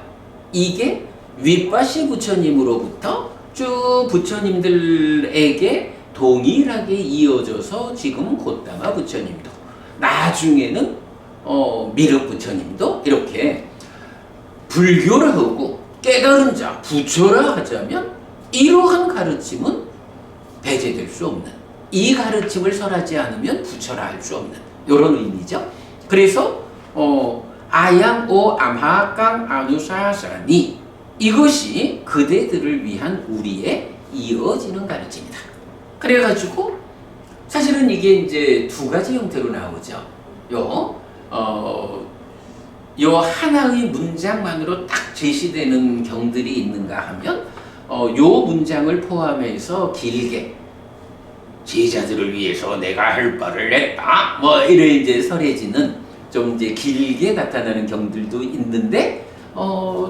이게 윗바시 부처님으로부터 쭉 부처님들에게 동일하게 이어져서 지금 곶다마 부처님도 나중에는 미륵 부처님도 이렇게 불교를 하고 깨달은 자 부처라 하자면 이러한 가르침은 배제될 수 없는, 이 가르침을 설하지 않으면 부처라 할 수 없는 이런 의미죠. 그래서 아양 오 암하강 아누사사니 이것이 그대들을 위한 우리의 이어지는 가르침이다. 그래가지고 사실은 이게 이제 두 가지 형태로 나오죠. 요 하나의 문장만으로 딱 제시되는 경들이 있는가 하면 요 문장을 포함해서 길게 제자들을 위해서 내가 할 바를 했다. 뭐 이래 이제 설해지는 좀 이제 길게 나타나는 경들도 있는데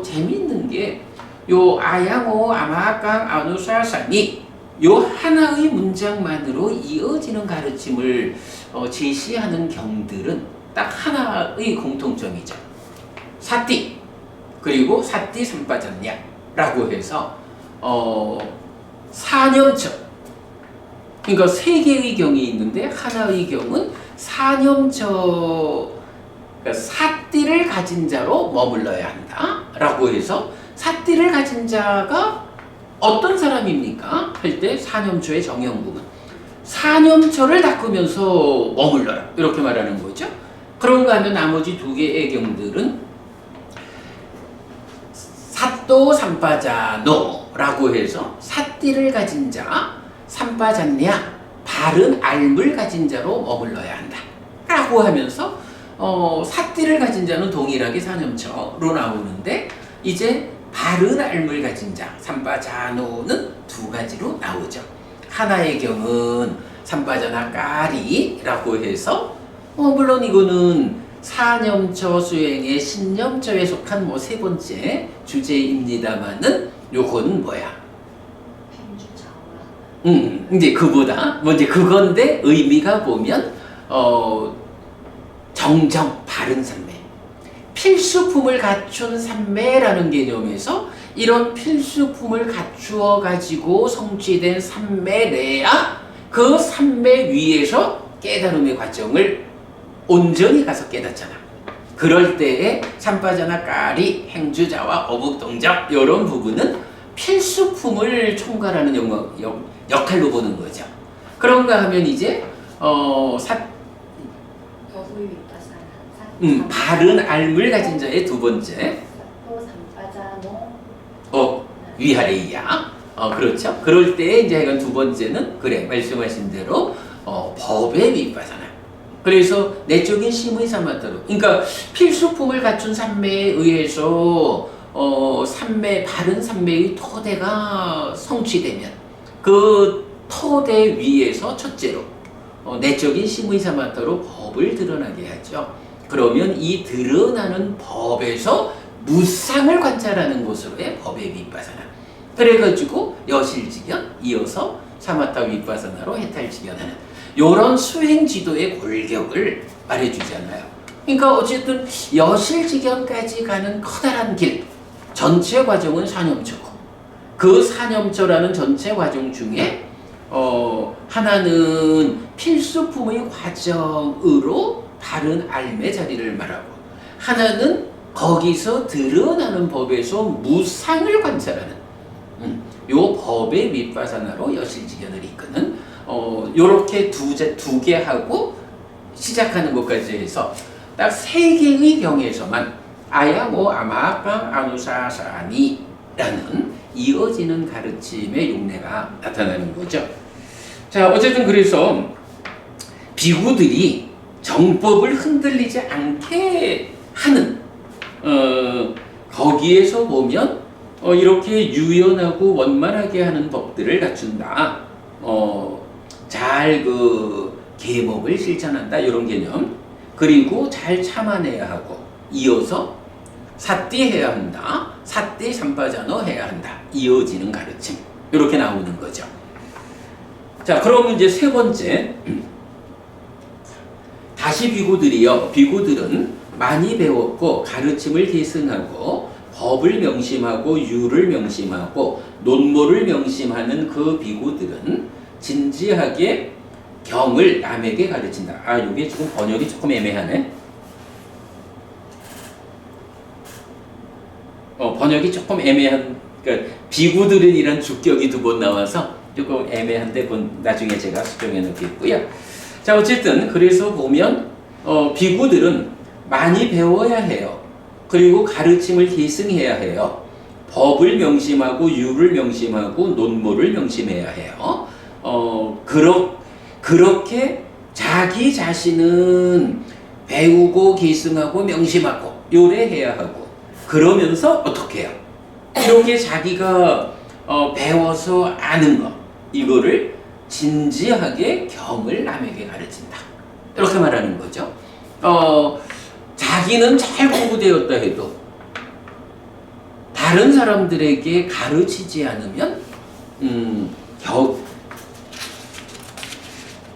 재미있는 게 요 아양오 아마강 아누사산이 요 하나의 문장만으로 이어지는 가르침을 제시하는 경들은 딱 하나의 공통점이죠. 사띠 그리고 사띠 삼빠졌냐라고 해서 사념처 그러니까 세 개의 경이 있는데 하나의 경은 사념처 그러니까 사띠를 가진 자로 머물러야 한다라고 해서 사띠를 가진 자가 어떤 사람입니까? 할 때 사념처의 정형부분 사념처를 닦으면서 머물러라 이렇게 말하는 거죠. 그런가 하면 나머지 두 개의 경들은 사또 삼빠자노라고 해서 사띠를 가진 자 삼빠잤냐 바른 알물 가진 자로 머물러야 한다 라고 하면서 사띠를 가진 자는 동일하게 사념처로 나오는데 이제 바른 알물 가진 자 삼빠자노는 두 가지로 나오죠. 하나의 경은 삼빠자나 까리라고 해서 물론 이거는 사념처 수행의 신념처에 속한 뭐 세 번째 주제입니다만은 요거는 뭐야? 이제 그보다 뭐 이제 그건데 의미가 보면 정정 바른 삼매 필수품을 갖춘 삼매라는 개념에서 이런 필수품을 갖추어 가지고 성취된 삼매래야 그 삼매 위에서 깨달음의 과정을 온전히 가서 깨닫잖아. 그럴 때에 삼빠자나 까리 행주자와 어묵동작 이런 부분은 필수품을 총괄하는 역할로 보는 거죠. 그런가 하면 이제 바른 알물 가진 자의 두 번째 위하레이야. 그렇죠. 그럴 때 이제 이건 두 번째는 그래 말씀하신 대로 법의 위빠사나. 그래서 내적인 심의 사마타로. 그러니까 필수품을 갖춘 삼매에 의해서 바른 삼매의 토대가 성취되면 그 토대 위에서 첫째로 내적인 심의 사마타로 법을 드러나게 하죠. 그러면 이 드러나는 법에서 무상을 관찰하는 것으로의 법의 윗바사나. 그래가지고 여실직연 이어서 사마타 윗바사나로 해탈직연하는 요런 수행 지도의 골격을 말해주잖아요. 그러니까 어쨌든 여실직연까지 가는 커다란 길 전체 과정은 사념처고 그 사념처라는 전체 과정 중에 하나는 필수품의 과정으로 바른 알매 자리를 말하고 하나는 거기서 드러나는 법에서 무상을 관찰하는 요 법의 윗바사나로 여실직연을 이끄는 요렇게 두 개 하고 시작하는 것까지 해서 딱 세 개의 경에서만 아야모 아마깡 아누사사니라는 이어지는 가르침의 용례가 나타나는 거죠. 자, 어쨌든 그래서 비구들이 정법을 흔들리지 않게 하는 거기에서 보면 이렇게 유연하고 원만하게 하는 법들을 갖춘다. 잘 계목을 실천한다 이런 개념. 그리고 잘 참아내야 하고 이어서 사띠해야 한다. 사띠 삼빠자노 해야 한다. 이어지는 가르침. 이렇게 나오는 거죠. 자, 그러면 이제 세 번째. 다시 비구들은 많이 배웠고 가르침을 계승하고 법을 명심하고 유를 명심하고 논모를 명심하는 그 비구들은 진지하게 경을 남에게 가르친다. 이게 지금 번역이 조금 애매하네. 번역이 조금 애매한, 그러니까 비구들은 이란 주격이 두 번 나와서 조금 애매한데 나중에 제가 수정해 놓겠고요. 자, 어쨌든 그래서 보면 비구들은 많이 배워야 해요. 그리고 가르침을 계승해야 해요. 법을 명심하고 유를 명심하고 논모를 명심해야 해요. 그렇게 자기 자신은 배우고 계승하고 명심하고 요래해야 하고 그러면서 어떻게 해요? 이렇게 자기가 배워서 아는 거 이거를 진지하게 경을 남에게 가르친다. 이렇게 말하는 거죠. 자기는 잘 공부되었다 해도 다른 사람들에게 가르치지 않으면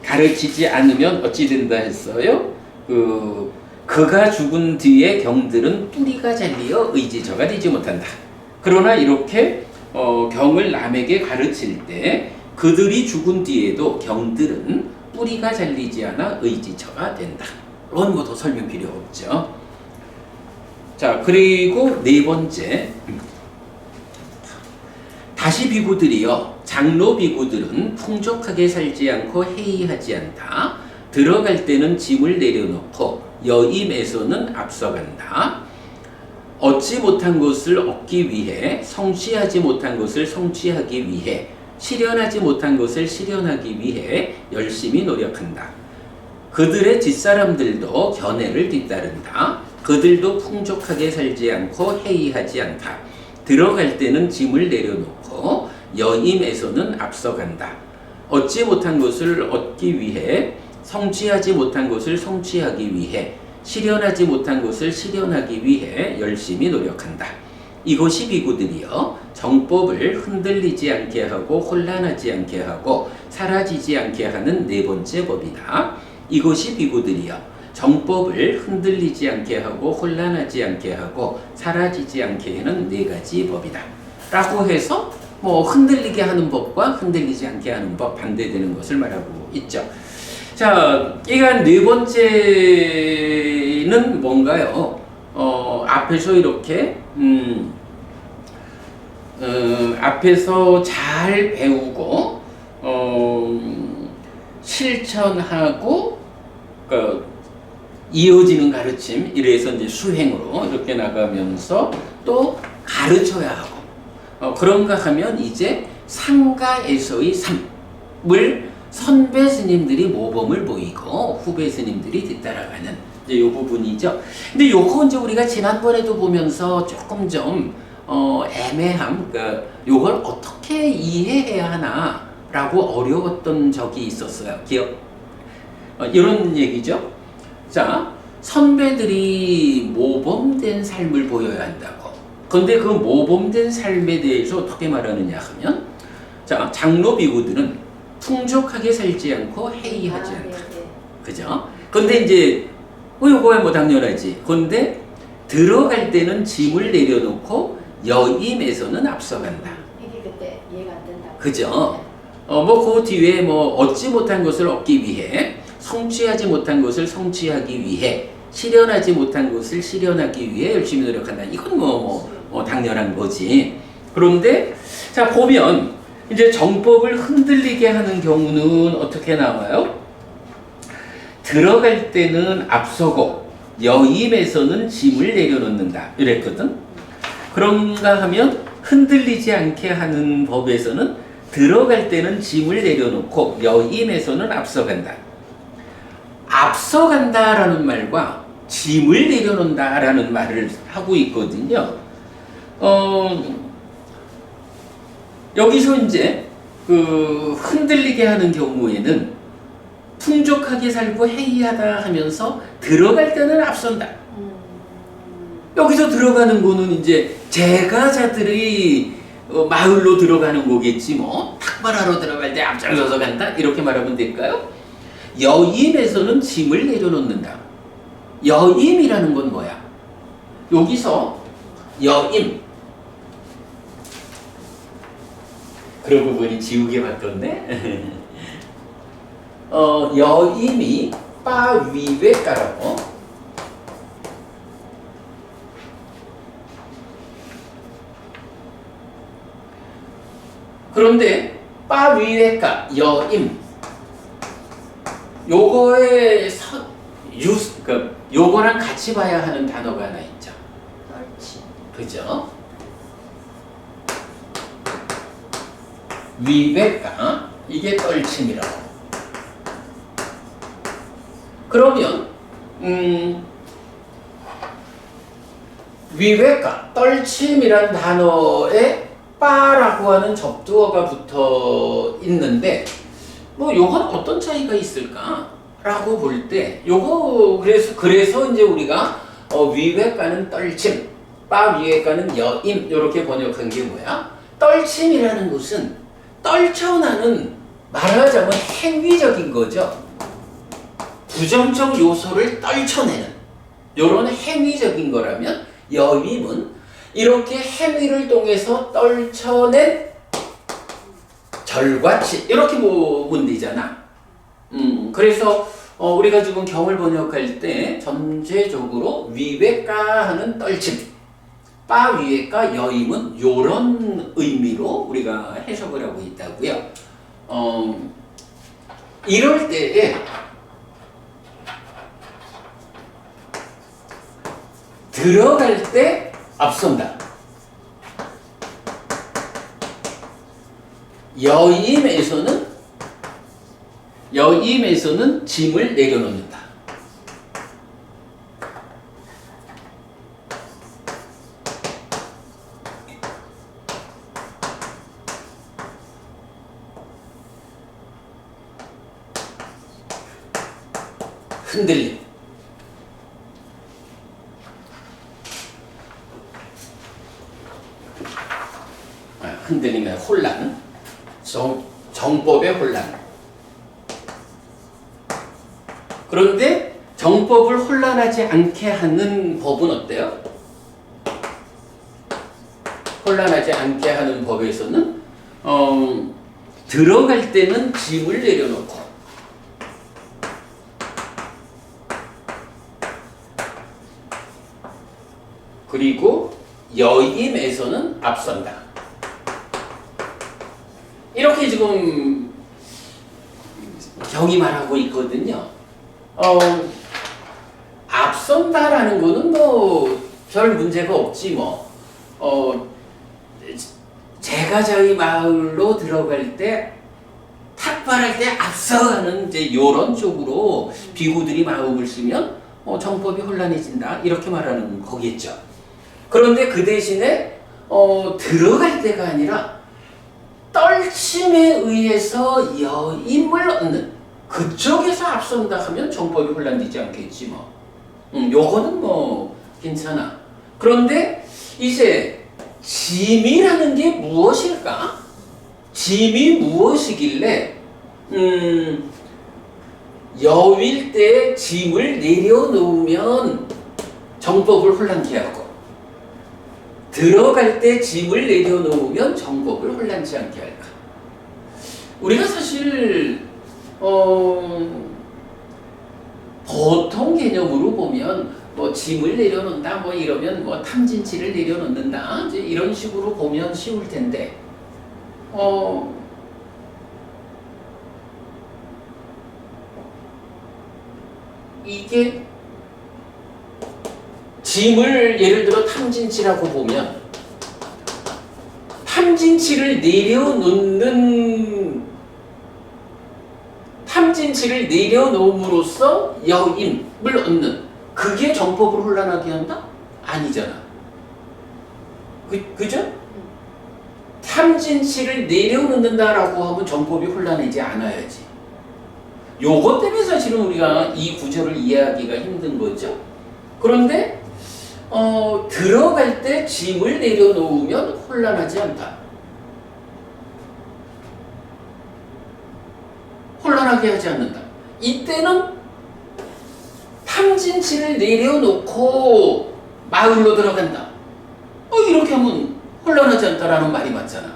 가르치지 않으면 어찌 된다 했어요? 그가 죽은 뒤에 경들은 뿌리가 잘리어 의지처가 되지 못한다. 그러나 이렇게 경을 남에게 가르칠 때 그들이 죽은 뒤에도 경들은 뿌리가 잘리지 않아 의지처가 된다. 이건 뭐 더 설명 필요 없죠. 자, 그리고 네 번째, 다시 비구들이여, 장로 비구들은 풍족하게 살지 않고 해이하지 않다. 들어갈 때는 짐을 내려놓고 여임에서는 앞서간다. 얻지 못한 것을 얻기 위해, 성취하지 못한 것을 성취하기 위해, 실현하지 못한 것을 실현하기 위해 열심히 노력한다. 그들의 뒷사람들도 견해를 뒤따른다. 그들도 풍족하게 살지 않고 해이하지 않다. 들어갈 때는 짐을 내려놓고 여임에서는 앞서간다. 얻지 못한 것을 얻기 위해, 성취하지 못한 것을 성취하기 위해, 실현하지 못한 것을 실현하기 위해 열심히 노력한다. 이것이 비구들이여, 정법을 흔들리지 않게 하고 혼란하지 않게 하고 사라지지 않게 하는 네 번째 법이다. 이것이 비구들이여, 정법을 흔들리지 않게 하고 혼란하지 않게 하고 사라지지 않게 하는 네 가지 법이다. 라고 해서 뭐 흔들리게 하는 법과 흔들리지 않게 하는 법, 반대되는 것을 말하고 있죠. 자, 이가 네 번째는 뭔가요? 앞에서 이렇게 앞에서 잘 배우고 실천하고 이어지는 가르침, 이래서 이제 수행으로 이렇게 나가면서 또 가르쳐야 하고 그런가 하면 이제 상가에서의 삶을 선배 스님들이 모범을 보이고 후배 스님들이 뒤따라가는 이제 요 부분이죠. 근데 요거 이제 우리가 지난번에도 보면서 조금 좀 애매함, 그러니까 요걸 어떻게 이해해야 하나라고 어려웠던 적이 있었어요. 이런 얘기죠. 자, 선배들이 모범된 삶을 보여야 한다고. 근데 그 모범된 삶에 대해서 어떻게 말하느냐 하면, 자, 장로 비구들은 풍족하게 살지 않고 해이하지 않다. 그죠? 근데 이제 요거야 뭐 당연하지. 근데 들어갈 때는 짐을 내려놓고 여임에서는 앞서간다. 이게 그때 이해가 안 된다. 그죠? 뭐 그 뒤에 뭐 얻지 못한 것을 얻기 위해, 성취하지 못한 것을 성취하기 위해, 실현하지 못한 것을 실현하기 위해 열심히 노력한다. 이건 뭐 당연한 거지. 그런데 자 보면 이제 정법을 흔들리게 하는 경우는 어떻게 나와요? 들어갈 때는 앞서고 여임에서는 짐을 내려놓는다. 이랬거든. 그런가 하면 흔들리지 않게 하는 법에서는 들어갈 때는 짐을 내려놓고 여임에서는 앞서간다. 앞서간다라는 말과 짐을 내려놓는다라는 말을 하고 있거든요. 여기서 이제 그 흔들리게 하는 경우에는 풍족하게 살고 해이하다 하면서 들어갈 때는 앞선다. 여기서 들어가는 거는 이제 제가자들이 마을로 들어가는 거겠지 뭐. 탁발하러 들어갈 때 앞장서서 간다 이렇게 말하면 될까요? 여임에서는 짐을 내려놓는다. 여임이라는 건 뭐야? 여기서 여임, 그러고 보니 지우개 바뀌었네. 여임이 빠 위에 까라고. 그런데 빠 위에 까 여임, 요거의 요거랑 같이 봐야 하는 단어가 하나 있죠. 떨치. 그죠? 위배가 이게 떨침이라고. 그러면 위배가 떨침이란 단어에 빠라고 하는 접두어가 붙어 있는데 뭐 요건 어떤 차이가 있을까라고 볼 때 요거 그래서 이제 우리가 위외가는 떨침, 빠 위외가는 여임 이렇게 번역한 게 뭐야? 떨침이라는 것은 떨쳐나는 말하자면 행위적인 거죠. 부정적 요소를 떨쳐내는 이런 행위적인 거라면 여임은 이렇게 행위를 통해서 떨쳐낸 결과치 이렇게 보면 되잖아. 그래서 우리가 지금 경을 번역할 때 전체적으로 위외가 하는 떨침, 빠 위외가 여임은 이런 의미로 우리가 해석을 하고 있다고요. 이럴 때에 들어갈 때 앞선다. 여임에서는 짐을 내려놓는다. 흔들림. 흔들림의 혼란, 정법의 혼란. 그런데 정법을 혼란하지 않게 하는 법은 어때요? 혼란하지 않게 하는 법에서는 들어갈 때는 짐을 내려놓고 그리고 여임에서는 앞선다. 이렇게 지금 경이 말하고 있거든요. 앞선다라는 거는 뭐 별 문제가 없지 뭐. 제가 저희 마을로 들어갈 때 탁발할 때 앞서가는 이제 요런 쪽으로 비구들이 마음을 쓰면 정법이 혼란해진다 이렇게 말하는 거겠죠. 그런데 그 대신에 들어갈 때가 아니라 떨침에 의해서 여임을 얻는 그쪽에서 앞선다 하면 정법이 혼란되지 않겠지 뭐. 요거는 뭐 괜찮아. 그런데 이제 짐이라는 게 무엇일까? 짐이 무엇이길래 여일 때 짐을 내려놓으면 정법을 혼란케 하고 들어갈 때 짐을 내려놓으면 정법을 혼란치 않게 할까? 우리가 사실 보통 개념으로 보면 뭐 짐을 내려놓는다 뭐 이러면 뭐 탐진치를 내려놓는다 이제 이런 식으로 보면 쉬울 텐데 이게 짐을 예를 들어 탐진치라고 보면 탐진치를 내려놓음으로써 여임을 얻는 그게 정법을 혼란하게 한다? 아니잖아. 그죠? 탐진치를 내려놓는다라고 하면 정법이 혼란하지 않아야지. 요것 때문에 사실은 우리가 이 구절을 이해하기가 힘든 거죠. 그런데 들어갈 때 짐을 내려놓으면 혼란하지 않다. 혼란하게 하지 않는다. 이때는 탐진치를 내려놓고 마을로 들어간다. 이렇게 하면 혼란하지 않다라는 말이 맞잖아.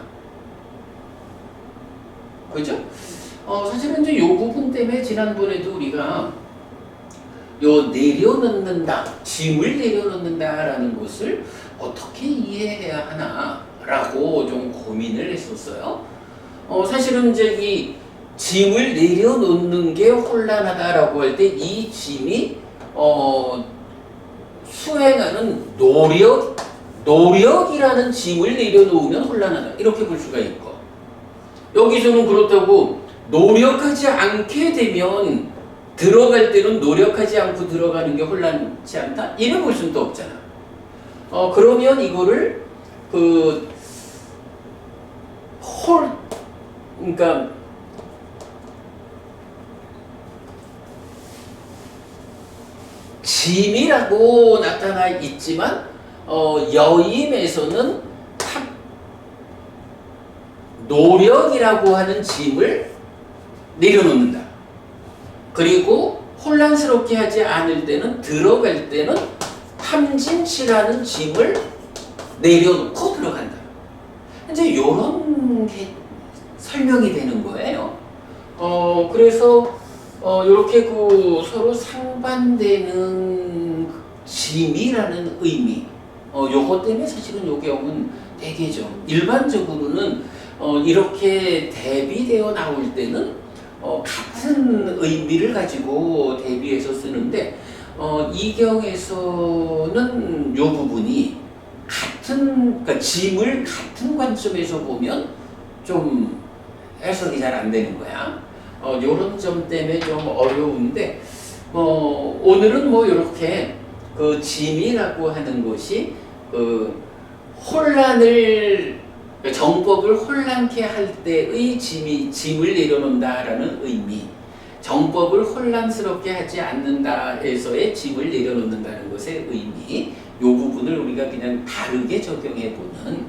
그죠? 사실은 이제 요 부분 때문에 지난번에도 우리가 요 내려놓는다, 짐을 내려놓는다라는 것을 어떻게 이해해야 하나라고 좀 고민을 했었어요. 사실은 이제 이 짐을 내려놓는 게 혼란하다라고 할 때 이 짐이 수행하는 노력이라는 짐을 내려놓으면 혼란하다 이렇게 볼 수가 있고 여기서는 그렇다고 노력하지 않게 되면 들어갈 때는 노력하지 않고 들어가는 게 혼란치 않다? 이래 볼 수는 또 없잖아. 그러면 이거를 그러니까 짐이라고 나타나 있지만 여임에서는 노력이라고 하는 짐을 내려놓는다. 그리고 혼란스럽게 하지 않을 때는 들어갈 때는 탐진치라는 짐을 내려놓고 들어간다. 이제 이런 게 설명이 되는 거예요. 그래서 이렇게 그 서로 상반되는 짐이라는 의미. 요것 때문에 사실은 요 경우는 되게 좀 일반적으로는 이렇게 대비되어 나올 때는 같은 의미를 가지고 대비해서 쓰는데 이경에서는 요 부분이 그러니까 짐을 같은 관점에서 보면 좀 해석이 잘 안 되는 거야. 요런 점 때문에 좀 어려운데 오늘은 뭐 이렇게 그 짐이라고 하는 것이 그 혼란을 정법을 혼란케 할 때의 짐을 내려놓는다라는 의미, 정법을 혼란스럽게 하지 않는다에서의 짐을 내려놓는다는 것의 의미, 요 부분을 우리가 그냥 다르게 적용해보는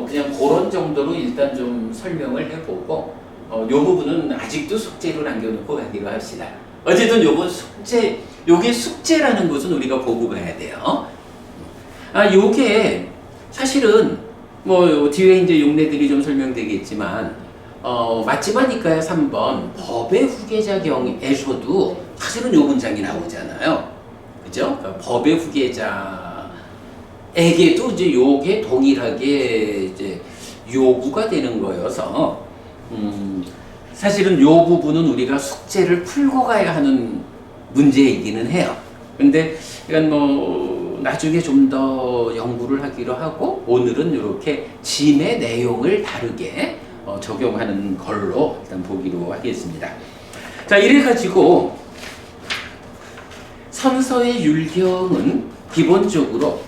그냥 그런 정도로 일단 좀 설명을 해보고 요 부분은 아직도 숙제로 남겨놓고 가기로 합시다. 어쨌든 요건 숙제, 요게 숙제라는 것은 우리가 보고 가야 돼요. 요게 사실은 뭐 뒤에 이제 용례들이 좀 설명되겠지만 맞지만 이과야 3번 법의 후계자경에서도 사실은 요 문장이 나오잖아요. 그죠? 그러니까 법의 후계자에게도 이제 요게 동일하게 이제 요구가 되는 거여서 사실은 요 부분은 우리가 숙제를 풀고 가야 하는 문제이기는 해요. 근데 이건 뭐 나중에 좀 더 연구를 하기로 하고 오늘은 이렇게 짐의 내용을 다르게 적용하는 걸로 일단 보기로 하겠습니다. 자, 이래가지고 선서의 율경은 기본적으로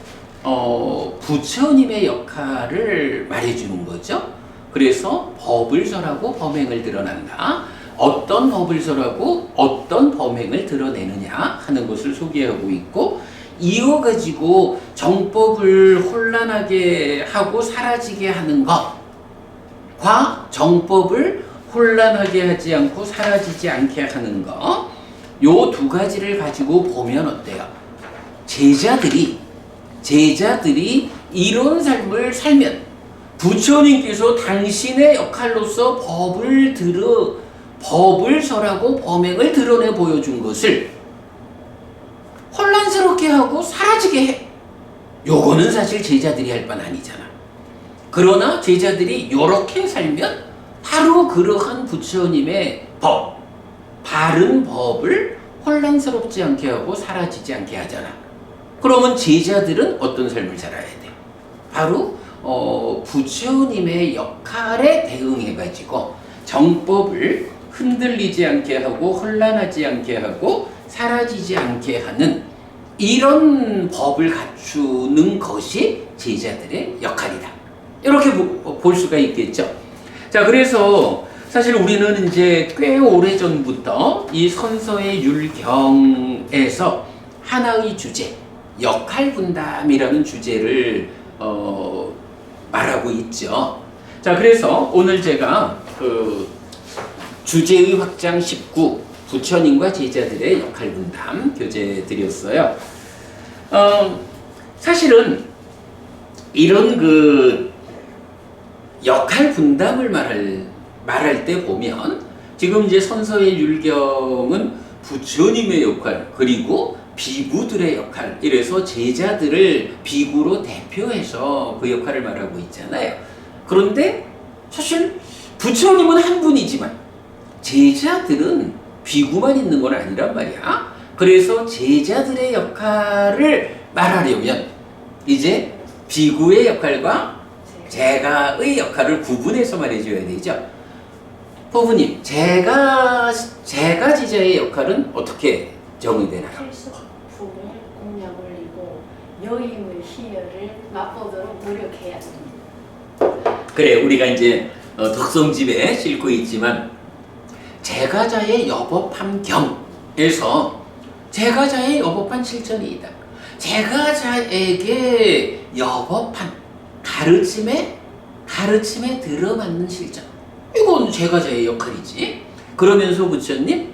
부처님의 역할을 말해주는 거죠. 그래서 법을 설하고 범행을 드러난다. 어떤 법을 설하고 어떤 범행을 드러내느냐 하는 것을 소개하고 있고, 이어가지고 정법을 혼란하게 하고 사라지게 하는 것과 정법을 혼란하게 하지 않고 사라지지 않게 하는 것, 요 두 가지를 가지고 보면 어때요? 제자들이 이런 삶을 살면 부처님께서 당신의 역할로서 법을 설하고 범행을 드러내 보여준 것을 혼란스럽게 하고 사라지게 해. 요거는 사실 제자들이 할 바 아니잖아. 그러나 제자들이 이렇게 살면 바로 그러한 부처님의 바른 법을 혼란스럽지 않게 하고 사라지지 않게 하잖아. 그러면 제자들은 어떤 삶을 살아야 돼? 바로 부처님의 역할에 대응해가지고 정법을 흔들리지 않게 하고 혼란하지 않게 하고 사라지지 않게 하는 이런 법을 갖추는 것이 제자들의 역할이다. 이렇게 볼 수가 있겠죠. 자, 그래서 사실 우리는 이제 꽤 오래전부터 이 선서의 율경에서 하나의 주제, 역할 분담이라는 주제를 말하고 있죠. 자, 그래서 오늘 제가 그 주제의 확장 19, 부처님과 제자들의 역할 분담 교재 드렸어요. 사실은 이런 그 역할 분담을 말할 때 보면 지금 이제 선서의 율경은 부처님의 역할 그리고 비구들의 역할, 이래서 제자들을 비구로 대표해서 그 역할을 말하고 있잖아요. 그런데 사실 부처님은 한 분이지만 제자들은 비구만 있는 건 아니란 말이야. 그래서 제자들의 역할을 말하려면 이제 비구의 역할과 제가의 역할을 구분해서 말해줘야 되죠. 포부님, 제가 제자의 역할은 어떻게 정의되나요? 필수품을 공략 올리고 여임의 희열을 맛보도록 노력해야 됩니다. 그래, 우리가 이제 덕성집에 싣고 있지만 제가자의 여법함경에서 제가자의 여법한 실천이다. 제가자에게 여법한 가르침에 들어맞는 실천. 이건 제가자의 역할이지. 그러면서 부처님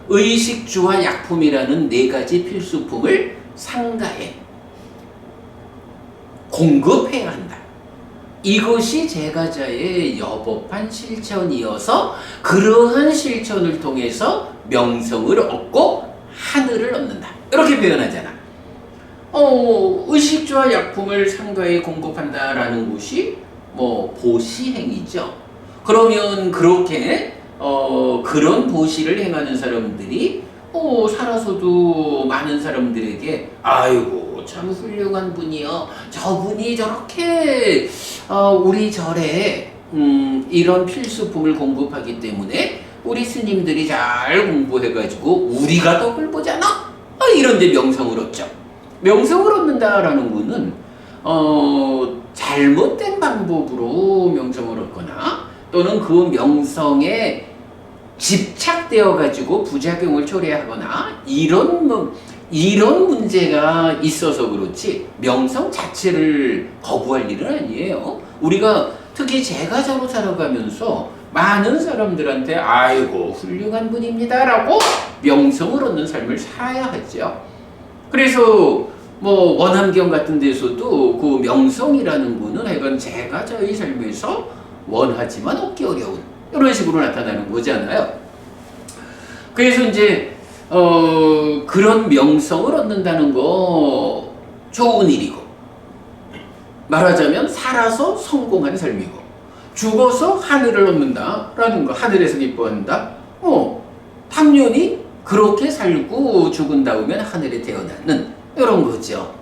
의식주와 약품이라는 네 가지 필수품을 상가에 공급해야 한다. 이것이 제가자의 여법한 실천이어서 그러한 실천을 통해서 명성을 얻고 하늘을 얻는다. 이렇게 표현하잖아. 의식주와 약품을 상가에 공급한다라는 것이 보시행이죠. 그러면 그렇게 그런 보시를 행하는 사람들이 살아서도 많은 사람들에게 아이고 참 훌륭한 분이요. 저분이 저렇게 우리 절에 이런 필수품을 공급하기 때문에 우리 스님들이 잘 공부해가지고 우리가 덕을 보잖아. 이런 데 명성을 얻죠. 명성을 얻는다라는 것은 잘못된 방법으로 명성을 얻거나 또는 그 명성에 집착되어 가지고 부작용을 초래하거나 이런 문제가 있어서 그렇지 명성 자체를 거부할 일은 아니에요. 우리가 특히 제가자로 살아가면서 많은 사람들한테 아이고 훌륭한 분입니다라고 명성을 얻는 삶을 살아야 하죠. 그래서 원암경 같은 데서도 그 명성이라는 거는 하여간 제가자의 삶에서 원하지만 얻기 어려운 이런 식으로 나타나는 거잖아요. 그래서 이제 그런 명성을 얻는다는 거 좋은 일이고, 말하자면 살아서 성공한 삶이고, 죽어서 하늘을 얻는다라는 거, 하늘에서 기뻐한다. 당연히 그렇게 살고 죽은 다음에 하늘에 태어나는 이런 거죠.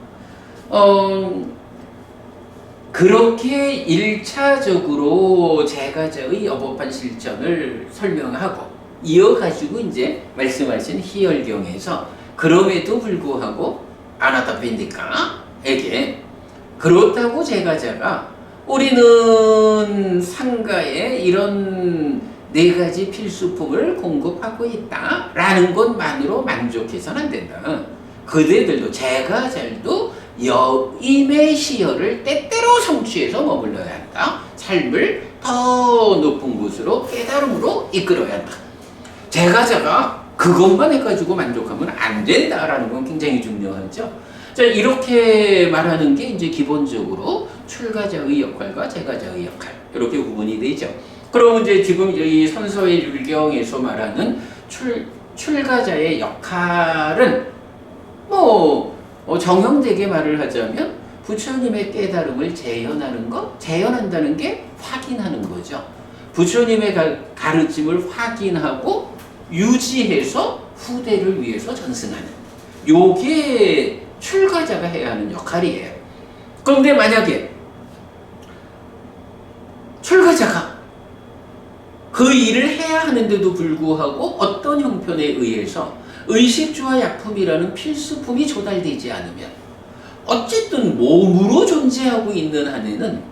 그렇게 1차적으로 제가자의 여법한 실천을 설명하고 이어가지고 이제 말씀하신 희열경에서 그럼에도 불구하고 아나타피니까에게 그렇다고 제가자가 우리는 상가에 이런 네 가지 필수품을 공급하고 있다라는 것만으로 만족해서는 안 된다. 그대들도 제가자도 여임의 시여를 때때로 성취해서 머물러야 한다. 삶을 더 높은 곳으로 깨달음으로 이끌어야 한다. 제가자가 그것만 해가지고 만족하면 안 된다라는 건 굉장히 중요하죠. 자, 이렇게 말하는 게 이제 기본적으로 출가자의 역할과 제가자의 역할 이렇게 구분이 되죠. 그럼 이제 지금 이 선서의 율경에서 말하는 출가자의 역할은 정형되게 말을 하자면 부처님의 깨달음을 재현한다는 게 확인하는 거죠. 부처님의 가르침을 확인하고 유지해서 후대를 위해서 전승하는 요게 출가자가 해야 하는 역할이에요. 그런데 만약에 출가자가 그 일을 해야 하는데도 불구하고 어떤 형편에 의해서 의식주와 약품이라는 필수품이 조달되지 않으면 어쨌든 몸으로 존재하고 있는 한에는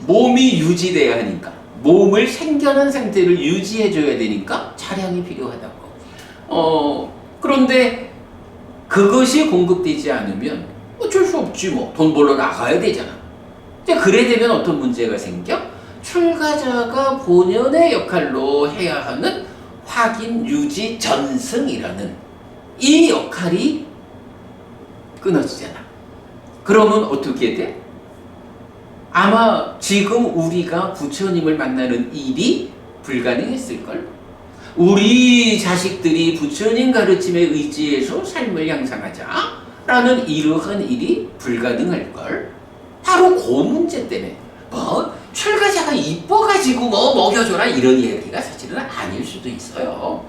몸이 유지돼야 하니까 몸을 생겨난 상태를 유지해줘야 되니까 차량이 필요하다고. 그런데 그것이 공급되지 않으면 어쩔 수 없지 돈 벌러 나가야 되잖아. 그래 되면 어떤 문제가 생겨? 출가자가 본연의 역할로 해야 하는 확인, 유지, 전승이라는 이 역할이 끊어지잖아. 그러면 어떻게 돼? 아마 지금 우리가 부처님을 만나는 일이 불가능했을걸? 우리 자식들이 부처님 가르침에 의지해서 삶을 향상하자 라는 이러한 일이 불가능할걸? 바로 그 문제 때문에 출가자가 이뻐가지고 먹여줘라 이런 이야기가 사실은 아닐 수도 있어요.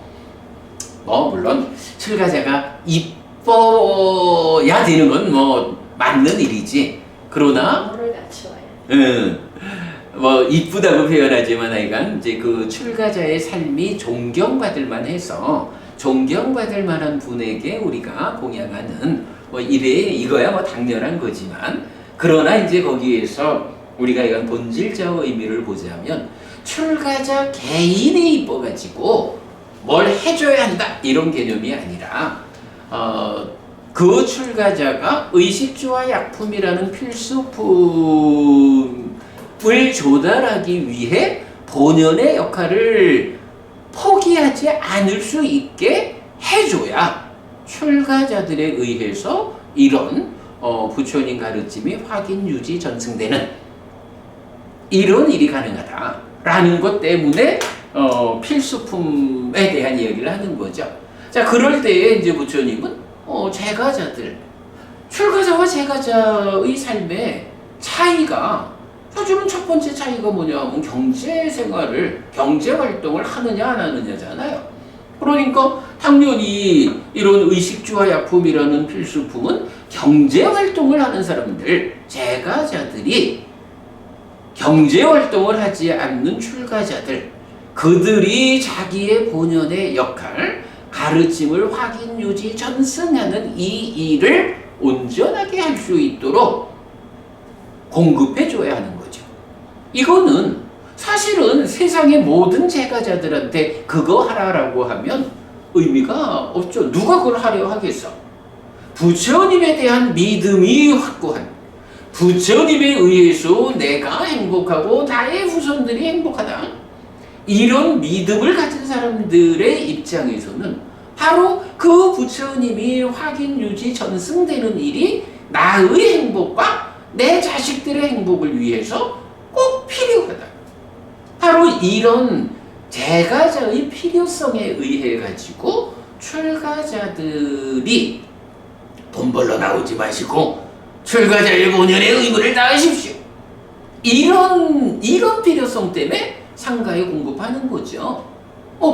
물론 출가자가 이뻐야 되는 건 맞는 일이지. 그러나 물을 갖추어야. 이쁘다고 표현하지만 하여간 이제 그 출가자의 삶이 존경받을 만해서 존경받을 만한 분에게 우리가 공양하는 이거야 당연한 거지만, 그러나 이제 거기에서 우리가 이건 본질적 의미를 보자면 출가자 개인이 이뻐가지고 뭘 해줘야 한다 이런 개념이 아니라 그 출가자가 의식주와 약품이라는 필수품을 조달하기 위해 본연의 역할을 포기하지 않을 수 있게 해줘야 출가자들에 의해서 이런 부처님 가르침이 확인, 유지, 전승되는 이런 일이 가능하다라는 것 때문에 필수품에 대한 이야기를 하는 거죠. 자, 그럴 때에 이제 부처님은 제가자들, 출가자와 제가자의 삶의 차이가 요즘은 첫 번째 차이가 뭐냐면 경제생활을, 경제활동을 하느냐 안 하느냐잖아요. 그러니까 당연히 이런 의식주와 약품이라는 필수품은 경제활동을 하는 사람들, 제가자들이 경제활동을 하지 않는 출가자들, 그들이 자기의 본연의 역할, 가르침을 확인, 유지, 전승하는 이 일을 온전하게 할 수 있도록 공급해줘야 하는 거죠. 이거는 사실은 세상의 모든 제가자들한테 그거 하라라고 하면 의미가 없죠. 누가 그걸 하려 하겠어? 부처님에 대한 믿음이 확고한, 부처님에 의해서 내가 행복하고 나의 후손들이 행복하다, 이런 믿음을 가진 사람들의 입장에서는 바로 그 부처님이 확인, 유지, 전승되는 일이 나의 행복과 내 자식들의 행복을 위해서 꼭 필요하다. 바로 이런 제가자의 필요성에 의해 가지고 출가자들이 돈 벌러 나오지 마시고 출가자의 본연의 의무를 다하십시오. 이런 필요성 때문에 상가에 공급하는 거죠.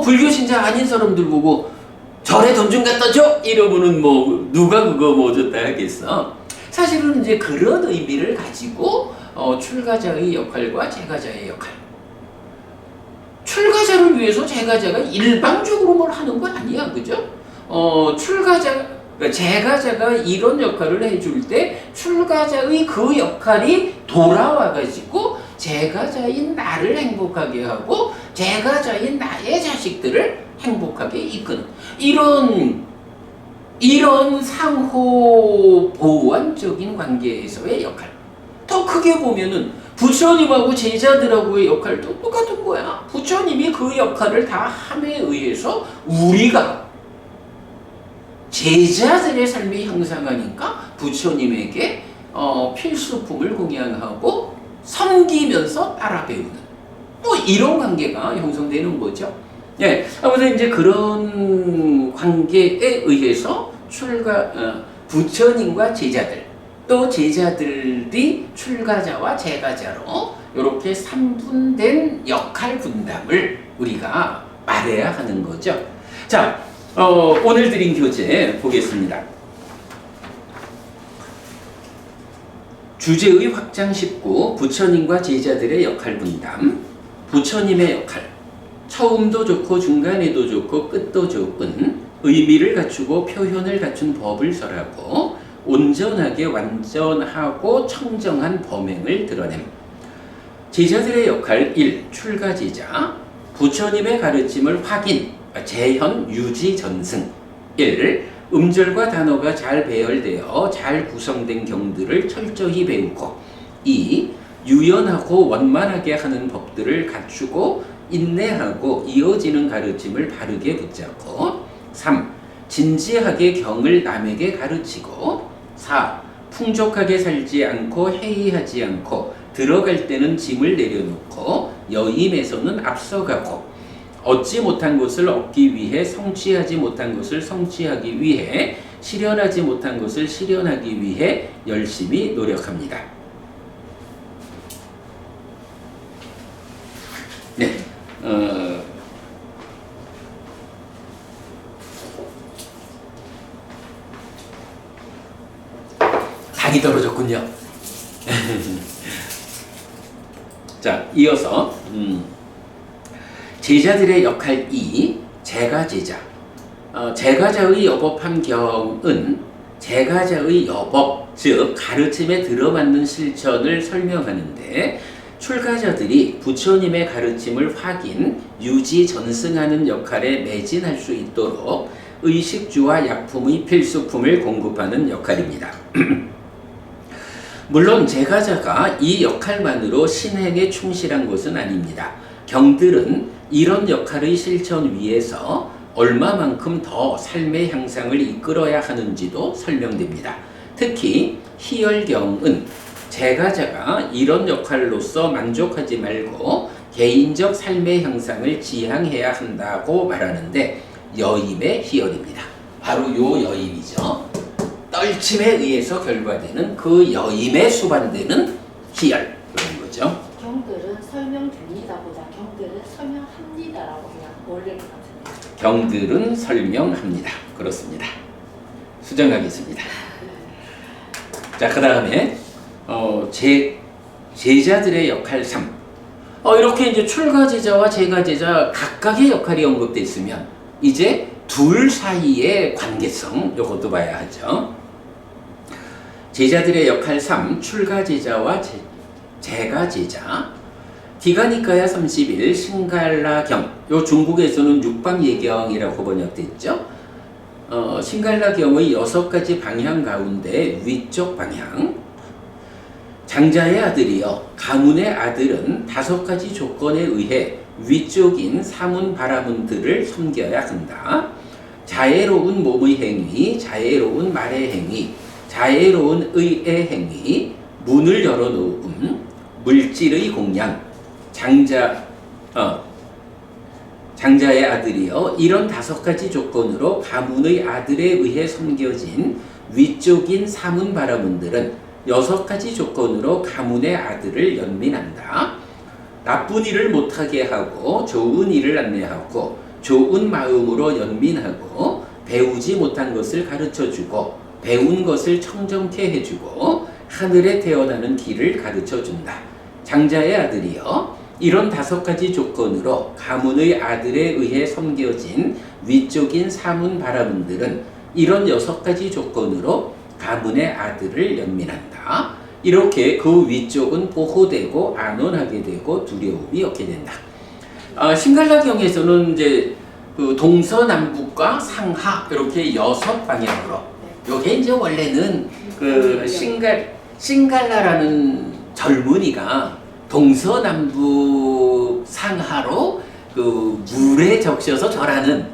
불교 신자 아닌 사람들 보고 절에 돈 좀 갖다 줘! 이러면은 누가 그거 줬다 하겠어. 사실은 이제 그런 의미를 가지고 출가자의 역할과 제가자의 역할. 출가자를 위해서 제가자가 일방적으로 뭘 하는 건 아니야, 그죠? 제가자가 이런 역할을 해줄 때 출가자의 그 역할이 돌아와가지고 제가자인 나를 행복하게 하고 제가자인 나의 자식들을 행복하게 이끄는 이런 상호 보완적인 관계에서의 역할. 더 크게 보면은 부처님하고 제자들하고의 역할도 똑같은 거야. 부처님이 그 역할을 다 함에 의해서 우리가 제자들의 삶이 향상하니까 부처님에게 필수품을 공양하고 섬기면서 따라 배우는 이런 관계가 형성되는 거죠. 예, 아무튼 이제 그런 관계에 의해서 부처님과 제자들, 또 제자들이 출가자와 제가자로 이렇게 3분된 역할 분담을 우리가 말해야 하는 거죠. 자, 오늘 드린 교재 보겠습니다. 주제의 확장 19, 부처님과 제자들의 역할 분담. 부처님의 역할. 처음도 좋고 중간에도 좋고 끝도 좋은 의미를 갖추고 표현을 갖춘 법을 설하고 온전하게 완전하고 청정한 범행을 드러냄. 제자들의 역할 1. 출가제자. 부처님의 가르침을 확인, 재현, 유지, 전승. 1. 음절과 단어가 잘 배열되어 잘 구성된 경들을 철저히 배우고 2. 유연하고 원만하게 하는 법들을 갖추고 인내하고 이어지는 가르침을 바르게 붙잡고 3. 진지하게 경을 남에게 가르치고 4. 풍족하게 살지 않고 해이하지 않고 들어갈 때는 짐을 내려놓고 여임에서는 앞서가고 얻지 못한 것을 얻기 위해 성취하지 못한 것을 성취하기 위해 실현하지 못한 것을 실현하기 위해 열심히 노력합니다. 네, 당이 떨어졌군요. 자, 이어서 제자들의 역할 2, 제가제자. 제가자의 여법한 경은 제가자의 여법, 즉 가르침에 들어맞는 실천을 설명하는데 출가자들이 부처님의 가르침을 확인, 유지, 전승하는 역할에 매진할 수 있도록 의식주와 약품의 필수품을 공급하는 역할입니다. 물론 제가자가 이 역할만으로 신행에 충실한 것은 아닙니다. 경들은 이런 역할의 실천 위에서 얼마만큼 더 삶의 향상을 이끌어야 하는지도 설명됩니다. 특히 희열경은 제가자가 이런 역할로서 만족하지 말고 개인적 삶의 향상을 지향해야 한다고 말하는데 여임의 희열입니다. 바로 요 여임이죠. 떨침에 의해서 결과되는 그 여임에 수반되는 희열 그런 거죠. 경들은 설명됩니다보다 경들은 설명합니다라고 그냥 올릴 것 같은데. 경들은 설명합니다. 그렇습니다. 수정하겠습니다. 자, 그 다음에 제자들의 역할 3. 이렇게 이제 출가제자와 제가제자 각각의 역할이 언급되어 있으면 이제 둘 사이의 관계성 이것도 봐야 하죠. 제자들의 역할 3. 출가제자와 제가제자. 디가니카야 31 신갈라경. 요 중국에서는 육방예경이라고 번역됐죠. 신갈라경의 6가지 방향 가운데 위쪽 방향. 장자의 아들이여 가문의 아들은 5가지 조건에 의해 위쪽인 사문 바라문들을 섬겨야 한다. 자애로운 몸의 행위, 자애로운 말의 행위, 자애로운 의의 행위, 문을 열어놓음, 물질의 공양, 장자의 아들이여 이런 5가지 조건으로 가문의 아들에 의해 섬겨진 위쪽인 사문 바라문들은 6가지 조건으로 가문의 아들을 연민한다. 나쁜 일을 못하게 하고 좋은 일을 안내하고 좋은 마음으로 연민하고 배우지 못한 것을 가르쳐주고 배운 것을 청정케 해주고 하늘에 태어나는 길을 가르쳐준다. 장자의 아들이여 이런 5가지 조건으로 가문의 아들에 의해 섬겨진 위쪽인 사문 바라문들은 이런 6가지 조건으로 가문의 아들을 연민한다. 이렇게 그 위쪽은 보호되고 안온하게 되고 두려움이 없게 된다. 신갈라경에서는 이제 그 동서남북과 상하 이렇게 6방향으로 요게 이제 원래는 그 신갈라라는 젊은이가 동서남북 상하로 그 물에 적셔서 절하는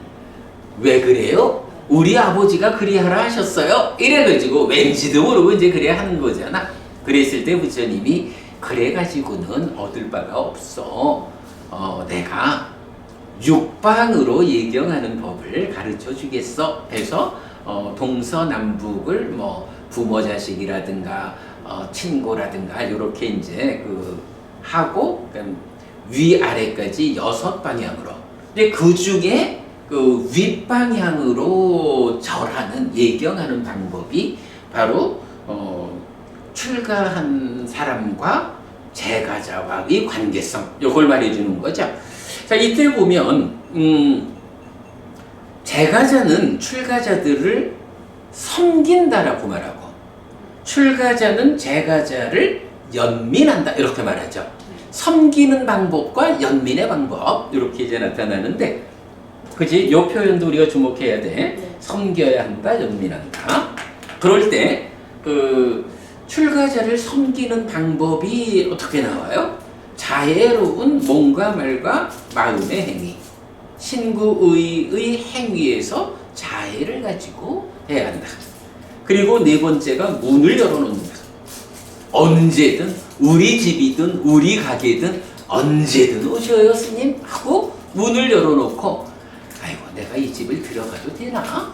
왜 그래요? 우리 아버지가 그리하라 하셨어요. 이래가지고 왠지도 모르고 이제 그래야 하는 거잖아. 그랬을 때 부처님이 그래가지고는 얻을 바가 없어. 내가 육방으로 예경하는 법을 가르쳐 주겠어. 해서 동서남북을 뭐 부모 자식이라든가 친고라든가 이렇게 이제 그 하고 위아래까지 6방향으로. 근데 그 중에 그 윗방향으로 절하는 예경하는 방법이 바로 출가한 사람과 제가자와의 관계성 이걸 말해주는 거죠. 자, 이때 보면 제가자는 출가자들을 섬긴다라고 말하고 출가자는 제가자를 연민한다 이렇게 말하죠. 섬기는 방법과 연민의 방법 이렇게 이제 나타나는데 그지? 요 표현도 우리가 주목해야 돼. 네. 섬겨야 한다, 연민한다. 그럴 때 그 출가자를 섬기는 방법이 어떻게 나와요? 자애로운 몸과 말과 마음의 행위. 신구의의 행위에서 자애를 가지고 해야 한다. 그리고 4번째가 문을 열어놓는다. 언제든 우리 집이든 우리 가게든 언제든 오셔요 스님 하고 문을 열어놓고 아이고 내가 이 집을 들어가도 되나?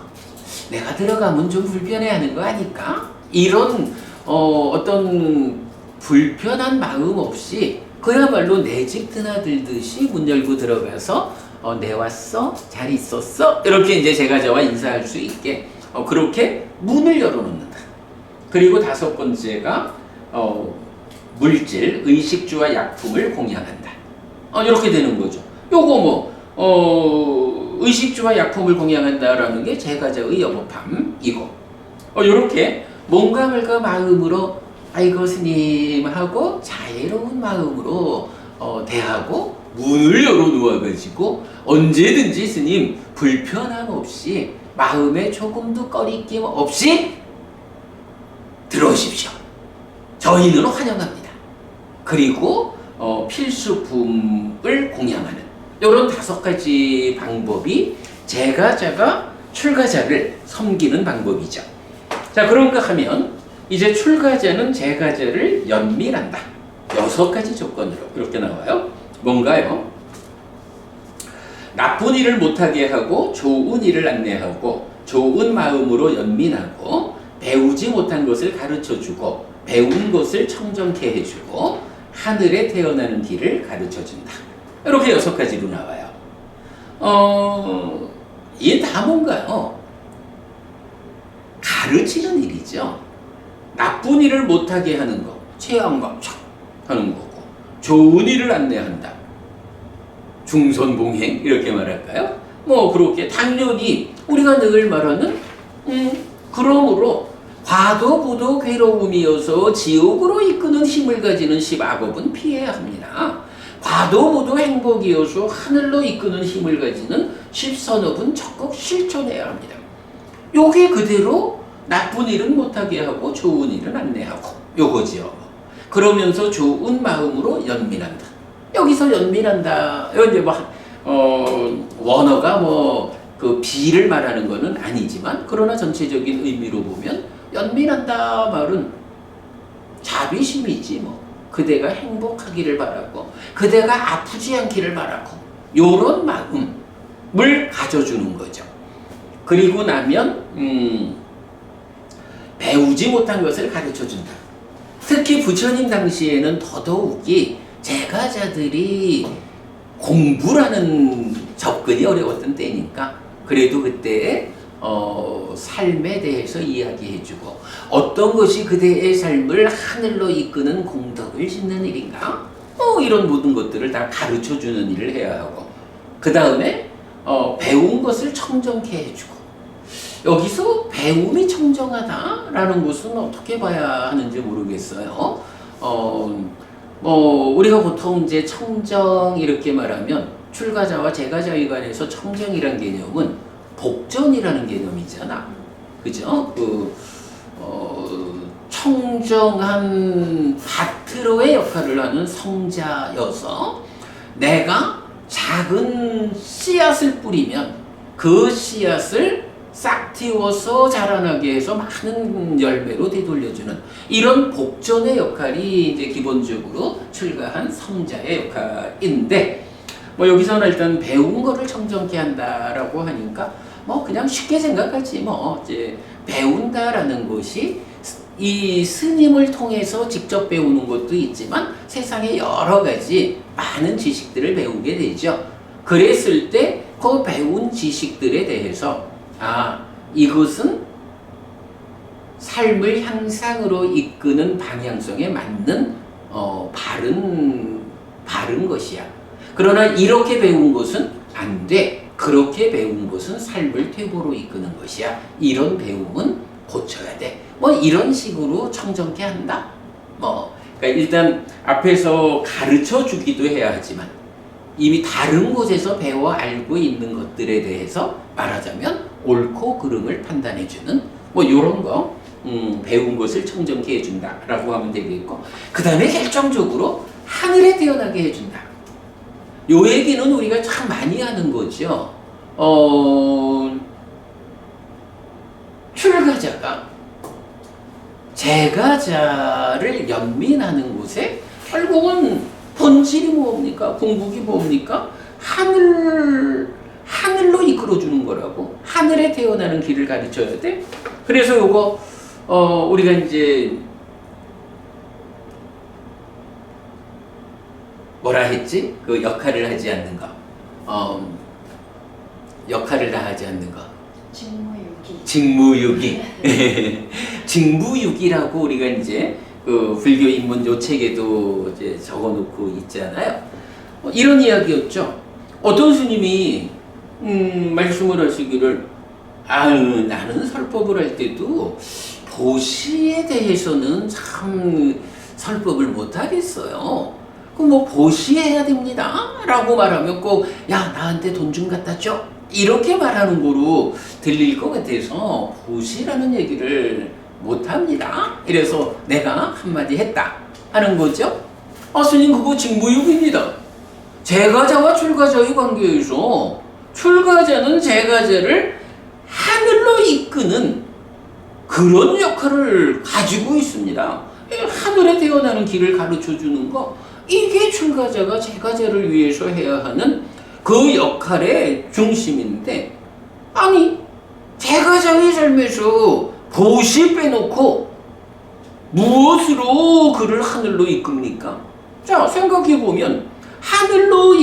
내가 들어가면 좀 불편해하는 거 아닐까? 이런 어떤 불편한 마음 없이 그야말로 내 집 드나들듯이 문 열고 들어가서 내 왔어? 잘 있었어? 이렇게 이제 제가자와 인사할 수 있게 그렇게 문을 열어놓는다. 그리고 5번째가 물질, 의식주와 약품을 공양한다. 이렇게 되는 거죠. 요거 의식주와 약품을 공양한다라는 게 제가자의 영업함이고, 이렇게 몸과 말과 마음으로 아이고 스님하고 자애로운 마음으로 대하고 문을 열어놓아가지고 언제든지 스님 불편함 없이 마음에 조금도 꺼리낌 없이 들어오십시오. 저희는 환영합니다. 그리고 필수품을 공양하는 이런 5가지 방법이 제가자가 출가자를 섬기는 방법이죠. 자, 그런가 하면 이제 출가자는 제가자를 연밀한다. 6가지 조건으로 이렇게 나와요. 뭔가요? 나쁜 일을 못하게 하고 좋은 일을 안내하고 좋은 마음으로 연민하고 배우지 못한 것을 가르쳐주고 배운 것을 청정케 해주고 하늘에 태어나는 길을 가르쳐준다. 이렇게 6가지로 나와요. 이게 다 뭔가요? 가르치는 일이죠. 나쁜 일을 못하게 하는 거, 최양갑착 하는 거고, 좋은 일을 안내한다. 중선봉행 이렇게 말할까요? 뭐 그렇게 당연히 우리가 늘 말하는 그러므로 과도부도 괴로움이어서 지옥으로 이끄는 힘을 가지는 10악업은 피해야 합니다. 과도부도 행복이어서 하늘로 이끄는 힘을 가지는 10선업은 적극 실천해야 합니다. 요게 그대로 나쁜 일은 못하게 하고 좋은 일은 안내하고 요거지요. 그러면서 좋은 마음으로 연민한다. 여기서 연민한다. 이제 원어가 그 비를 말하는 것은 아니지만 그러나 전체적인 의미로 보면 연민한다 말은 자비심이지 뭐. 그대가 행복하기를 바라고 그대가 아프지 않기를 바라고 요런 마음을 가져주는 거죠. 그리고 나면 배우지 못한 것을 가르쳐준다. 특히 부처님 당시에는 더더욱이 제가자들이 공부라는 접근이 어려웠던 때니까 그래도 그때 삶에 대해서 이야기해주고 어떤 것이 그대의 삶을 하늘로 이끄는 공덕을 짓는 일인가? 이런 모든 것들을 다 가르쳐주는 일을 해야 하고 그 다음에 배운 것을 청정케 해주고 여기서 배움이 청정하다라는 것은 어떻게 봐야 하는지 모르겠어요. 우리가 보통 이제 청정 이렇게 말하면 출가자와 제가자에 관해서 청정이란 개념은 복전이라는 개념이잖아. 그죠? 청정한 밭으로의 역할을 하는 성자여서 내가 작은 씨앗을 뿌리면 그 씨앗을 싹 틔워서 자라나게 해서 많은 열매로 되돌려주는 이런 복전의 역할이 이제 기본적으로 출가한 성자의 역할인데 여기서는 일단 배운 거를 청정케 한다라고 하니까 그냥 쉽게 생각하지 이제 배운다라는 것이 이 스님을 통해서 직접 배우는 것도 있지만 세상에 여러 가지 많은 지식들을 배우게 되죠. 그랬을 때 그 배운 지식들에 대해서 이것은 삶을 향상으로 이끄는 방향성에 맞는 바른 것이야. 그러나 이렇게 배운 것은 안 돼. 그렇게 배운 것은 삶을 퇴보로 이끄는 것이야. 이런 배움은 고쳐야 돼. 이런 식으로 청정케 한다. 그러니까 일단 앞에서 가르쳐 주기도 해야 하지만 이미 다른 곳에서 배워 알고 있는 것들에 대해서 말하자면 옳고 그름을 판단해주는 이런 거 배운 것을 청정케 해준다라고 하면 되겠고 그 다음에 결정적으로 하늘에 태어나게 해준다. 요 얘기는 우리가 참 많이 하는 거죠. 출가자가 제가자를 연민하는 곳에 결국은 본질이 뭡니까? 궁극이 뭡니까? 하늘로 이끌어주는 거라고. 하늘에 태어나는 길을 가르쳐야 돼. 그래서 요거 우리가 이제 뭐라 했지? 그 역할을 하지 않는 거. 역할을 다 하지 않는 거. 직무유기. 직무유기라고 우리가 이제 그 불교 입문 요 책에도 이제 적어놓고 있잖아요. 이런 이야기였죠. 어떤 스님이 말씀을 하시기를 나는 설법을 할 때도 보시에 대해서는 참 설법을 못 하겠어요. 그럼 뭐 보시해야 됩니다 라고 말하면 꼭 야 나한테 돈 좀 갖다 줘 이렇게 말하는 거로 들릴 것 같아서 보시라는 얘기를 못 합니다. 이래서 내가 한마디 했다 하는 거죠. 스님 그거 직무유기입니다. 제가자와 출가자의 관계에서 출가자는 제가자를 하늘로 이끄는 그런 역할을 가지고 있습니다. 하늘에 태어나는 길을 가르쳐 주는 거, 이게 출가자가 제가자를 위해서 해야 하는 그 역할의 중심인데, 아니 제가자의 삶에서 보시 빼놓고 무엇으로 그를 하늘로 이끕니까? 자, 생각해보면 하늘로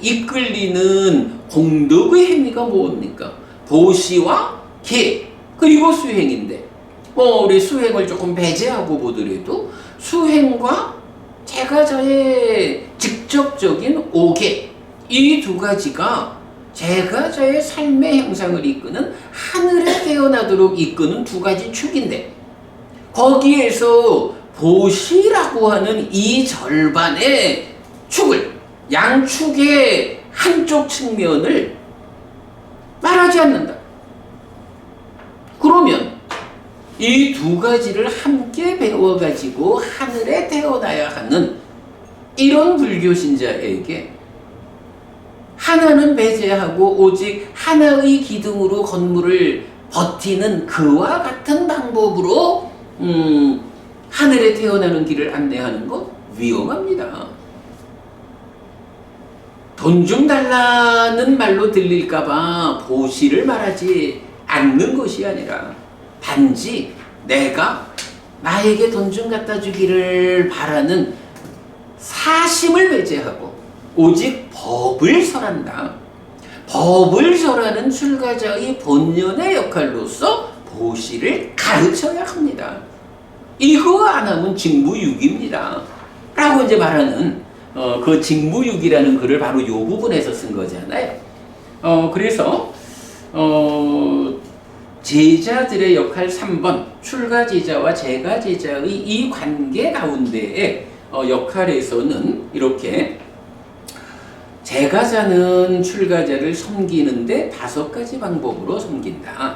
이끌리는 공덕의 행위가 뭡니까? 보시와 계 그리고 수행인데, 우리 수행을 조금 배제하고 보더라도 수행과 제가자의 직접적인 오계, 이 두 가지가 제가자의 삶의 형상을 이끄는, 하늘에 태어나도록 이끄는 두 가지 축인데, 거기에서 보시라고 하는 이 절반의 축을, 양축의 한쪽 측면을 말하지 않는다. 그러면 이 두 가지를 함께 배워가지고 하늘에 태어나야 하는 이런 불교 신자에게 하나는 배제하고 오직 하나의 기둥으로 건물을 버티는 그와 같은 방법으로 하늘에 태어나는 길을 안내하는 거 위험합니다. 돈 좀 달라는 말로 들릴까봐 보시를 말하지 않는 것이 아니라 단지 내가 나에게 돈 좀 갖다 주기를 바라는 사심을 배제하고 오직 법을 설한다. 법을 설하는 출가자의 본연의 역할로서 보시를 가르쳐야 합니다. 이거 안 하면 직무유기입니다 라고 이제 말하는 그 직무유기라는 글을 바로 이 부분에서 쓴 거잖아요. 그래서 제자들의 역할 3번, 출가제자와 제가제자의 이 관계 가운데의 역할에서는 이렇게 제가자는 출가자를 섬기는데 5가지 방법으로 섬긴다.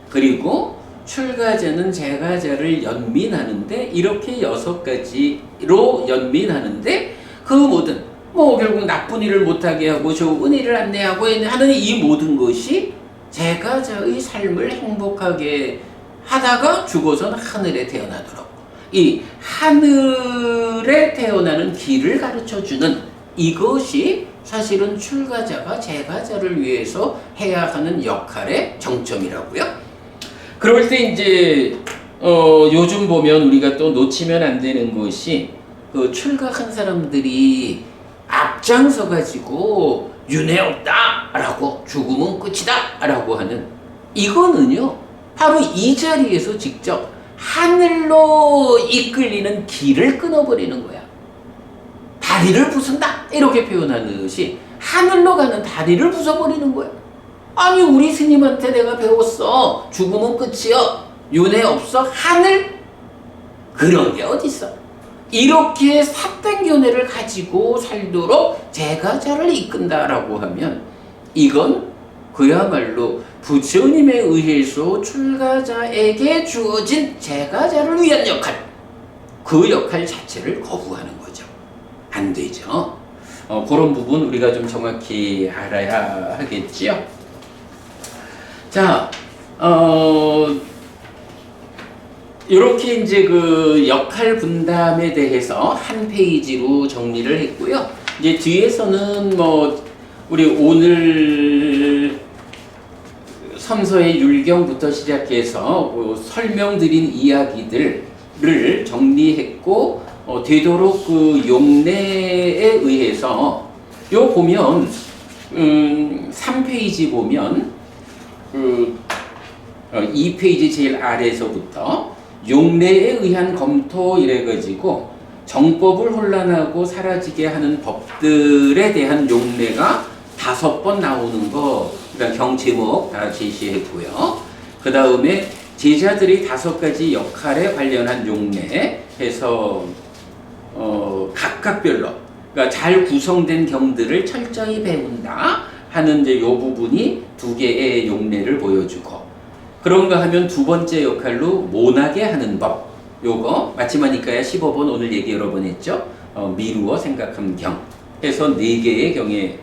그리고 출가자는 제가자를 연민하는데 이렇게 6가지로 연민하는데, 그 모든 결국 나쁜 일을 못하게 하고 좋은 일을 안내하고 하는 이 모든 것이 제가자의 삶을 행복하게 하다가 죽어서는 하늘에 태어나도록, 이 하늘에 태어나는 길을 가르쳐주는 이것이 사실은 출가자가 제가자를 위해서 해야 하는 역할의 정점이라고요. 그럴 때 이제 요즘 보면 우리가 또 놓치면 안 되는 것이, 그 출가한 사람들이 앞장서 가지고 윤회 없다 라고, 죽음은 끝이다 라고 하는, 이거는요 바로 이 자리에서 직접 하늘로 이끌리는 길을 끊어버리는 거야. 다리를 부순다 이렇게 표현하듯이 하늘로 가는 다리를 부숴버리는 거야. 아니 우리 스님한테 내가 배웠어, 죽음은 끝이여, 윤회 없어, 하늘? 그런 게 어딨어. 이렇게 삿된 견해를 가지고 살도록 제가자를 이끈다라고 하면, 이건 그야말로 부처님에 의해서 출가자에게 주어진 제가자를 위한 역할, 그 역할 자체를 거부하는 거죠. 안 되죠. 그런 부분 우리가 좀 정확히 알아야 하겠지요. 자, 이렇게 이제 그 역할 분담에 대해서 한 페이지로 정리를 했고요. 이제 뒤에서는 우리 오늘 선서의 율경부터 시작해서 설명드린 이야기들을 정리했고, 되도록 그 용례에 의해서 요 보면 3페이지 보면 2페이지 제일 아래에서부터 용례에 의한 검토 이래가지고 정법을 혼란하고 사라지게 하는 법들에 대한 용례가 5번 나오는 거, 그다음 경제목 다 제시했고요. 그 다음에 제자들이 5가지 역할에 관련한 용례해서 각각별로 그러니까 잘 구성된 경들을 철저히 배운다 하는 이제 요 부분이 2개의 용례를 보여주고, 그런가 하면 2번째 역할로 모나게 하는 법, 요거 마치마니까야 15번 오늘 얘기 여러 번 했죠. 미루어 생각한 경 해서 4개의 경에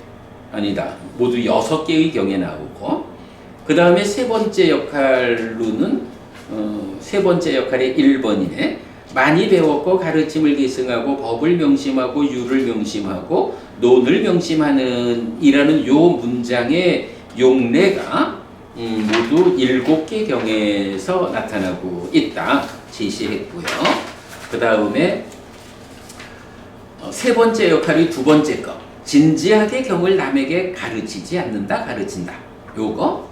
아니다 모두 6개의 경에 나오고, 그 다음에 3번째 역할로는 3번째 역할의 1번이네. 많이 배웠고 가르침을 계승하고 법을 명심하고 유를 명심하고 논을 명심하는 이라는 요 문장의 용례가 모두 7개 경에서 나타나고 있다 제시했고요. 그 다음에 3번째 역할이 2번째 거, 진지하게 경을 남에게 가르치지 않는다, 가르친다. 요거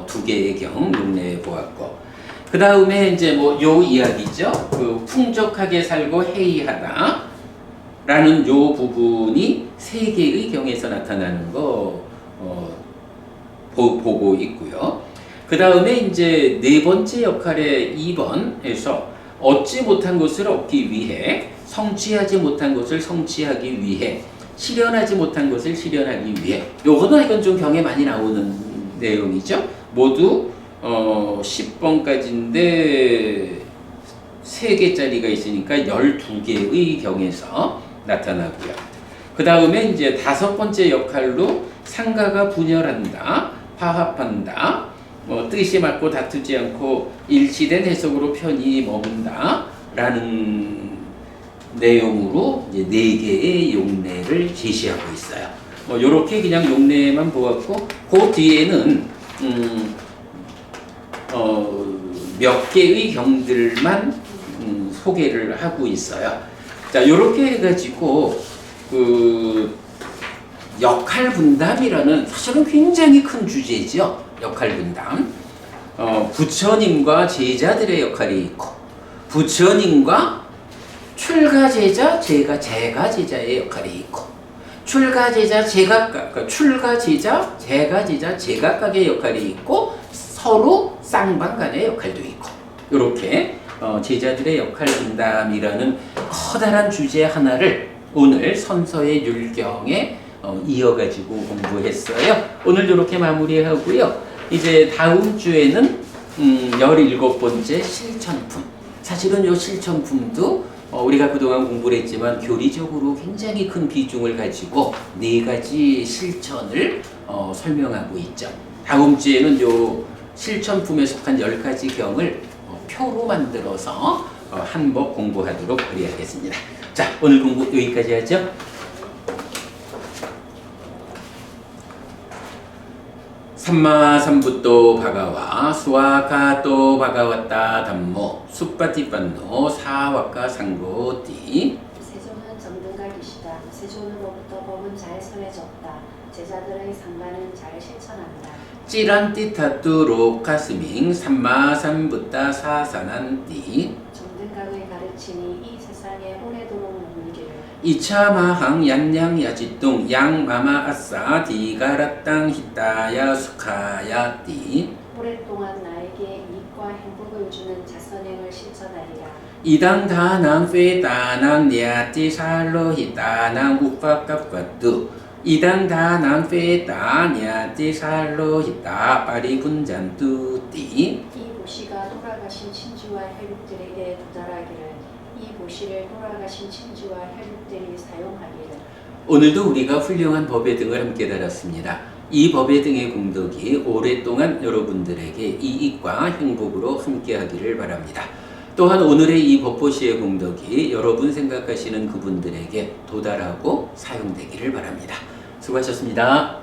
2개의 경 용례 보았고, 그 다음에 이제 뭐 요 이야기죠. 그 풍족하게 살고 해이하다 라는 요 부분이 3개의 경에서 나타나는 거 보고 있고요. 그 다음에 이제 4번째 역할의 2번에서 얻지 못한 것을 얻기 위해, 성취하지 못한 것을 성취하기 위해, 실현하지 못한 것을 실현하기 위해, 요거는 이건 좀 경에 많이 나오는 내용이죠. 모두 10번까지인데 3개짜리가 있으니까 12개의 경에서 나타나고요. 그 다음에 이제 5번째 역할로 상가가 분열한다, 화합한다, 뜻이 맞고 다투지 않고 일치된 해석으로 편히 머문다 라는 내용으로 이제 4개의 용례를 제시하고 있어요. 요렇게 그냥 용례만 보았고, 그 뒤에는 몇 개의 경들만 소개를 하고 있어요. 자, 요렇게 해가지고 그 역할 분담이라는 사실은 굉장히 큰 주제죠. 역할 분담. 부처님과 제자들의 역할이 있고, 부처님과 출가 제자, 제가 제자의 역할이 있고, 출가 제자, 제각각, 그러니까 출가 제자, 제각각의 역할이 있고, 서로 쌍방 간의 역할도 있고, 이렇게 제자들의 역할 분담이라는 커다란 주제 하나를 오늘 선서의 율경에 이어가지고 공부했어요. 오늘 이렇게 마무리하고요. 이제 다음 주에는 17번째 실천품. 사실은 이 실천품도 우리가 그동안 공부를 했지만 교리적으로 굉장히 큰 비중을 가지고 4가지 실천을 설명하고 있죠. 다음 주에는 요 실천품에 속한 10가지 경을 표로 만들어서 한번 공부하도록 그래야겠습니다. 자, 오늘 공부 여기까지 하죠. 삼마삼부또 바가와 수와카또 바가왔다 담모 수빠티빤노 사와카 상고띠. 세존은 정등과 기시다. 세존으로부터 법은 잘 설해졌다. 제자들의 상가는 잘 실천한다. 찌란띠타뚜로 카스밍 삼마삼부따 사산한띠. 정등각의 가르침이 이 세상에 오래도록 머물기를. 이차마항 얀양야지뚱 양마마아싸 디가라땅 히따야 수카야띠. 오랫동안 나에게 이익과 행복을 주는 자선행을 실천하리라. 이당다낭 페다낭 냐띠 살로 히따낭 우파깝과뚜. 이당다낭 페다 냐띠 살로 히따 파리분잔뚜띠. 이 보시가 돌아가신 친지와 혈육들에게 도달하기를. 이 보시를 돌아가신 친지와 혈육들이 사용하기를. 오늘도 우리가 훌륭한 법의 등을 함께 달았습니다. 이 법의 등의 공덕이 오랫동안 여러분들에게 이익과 행복으로 함께 하기를 바랍니다. 또한 오늘의 이 법보시의 공덕이 여러분 생각하시는 그분들에게 도달하고 사용되기를 바랍니다. 수고하셨습니다.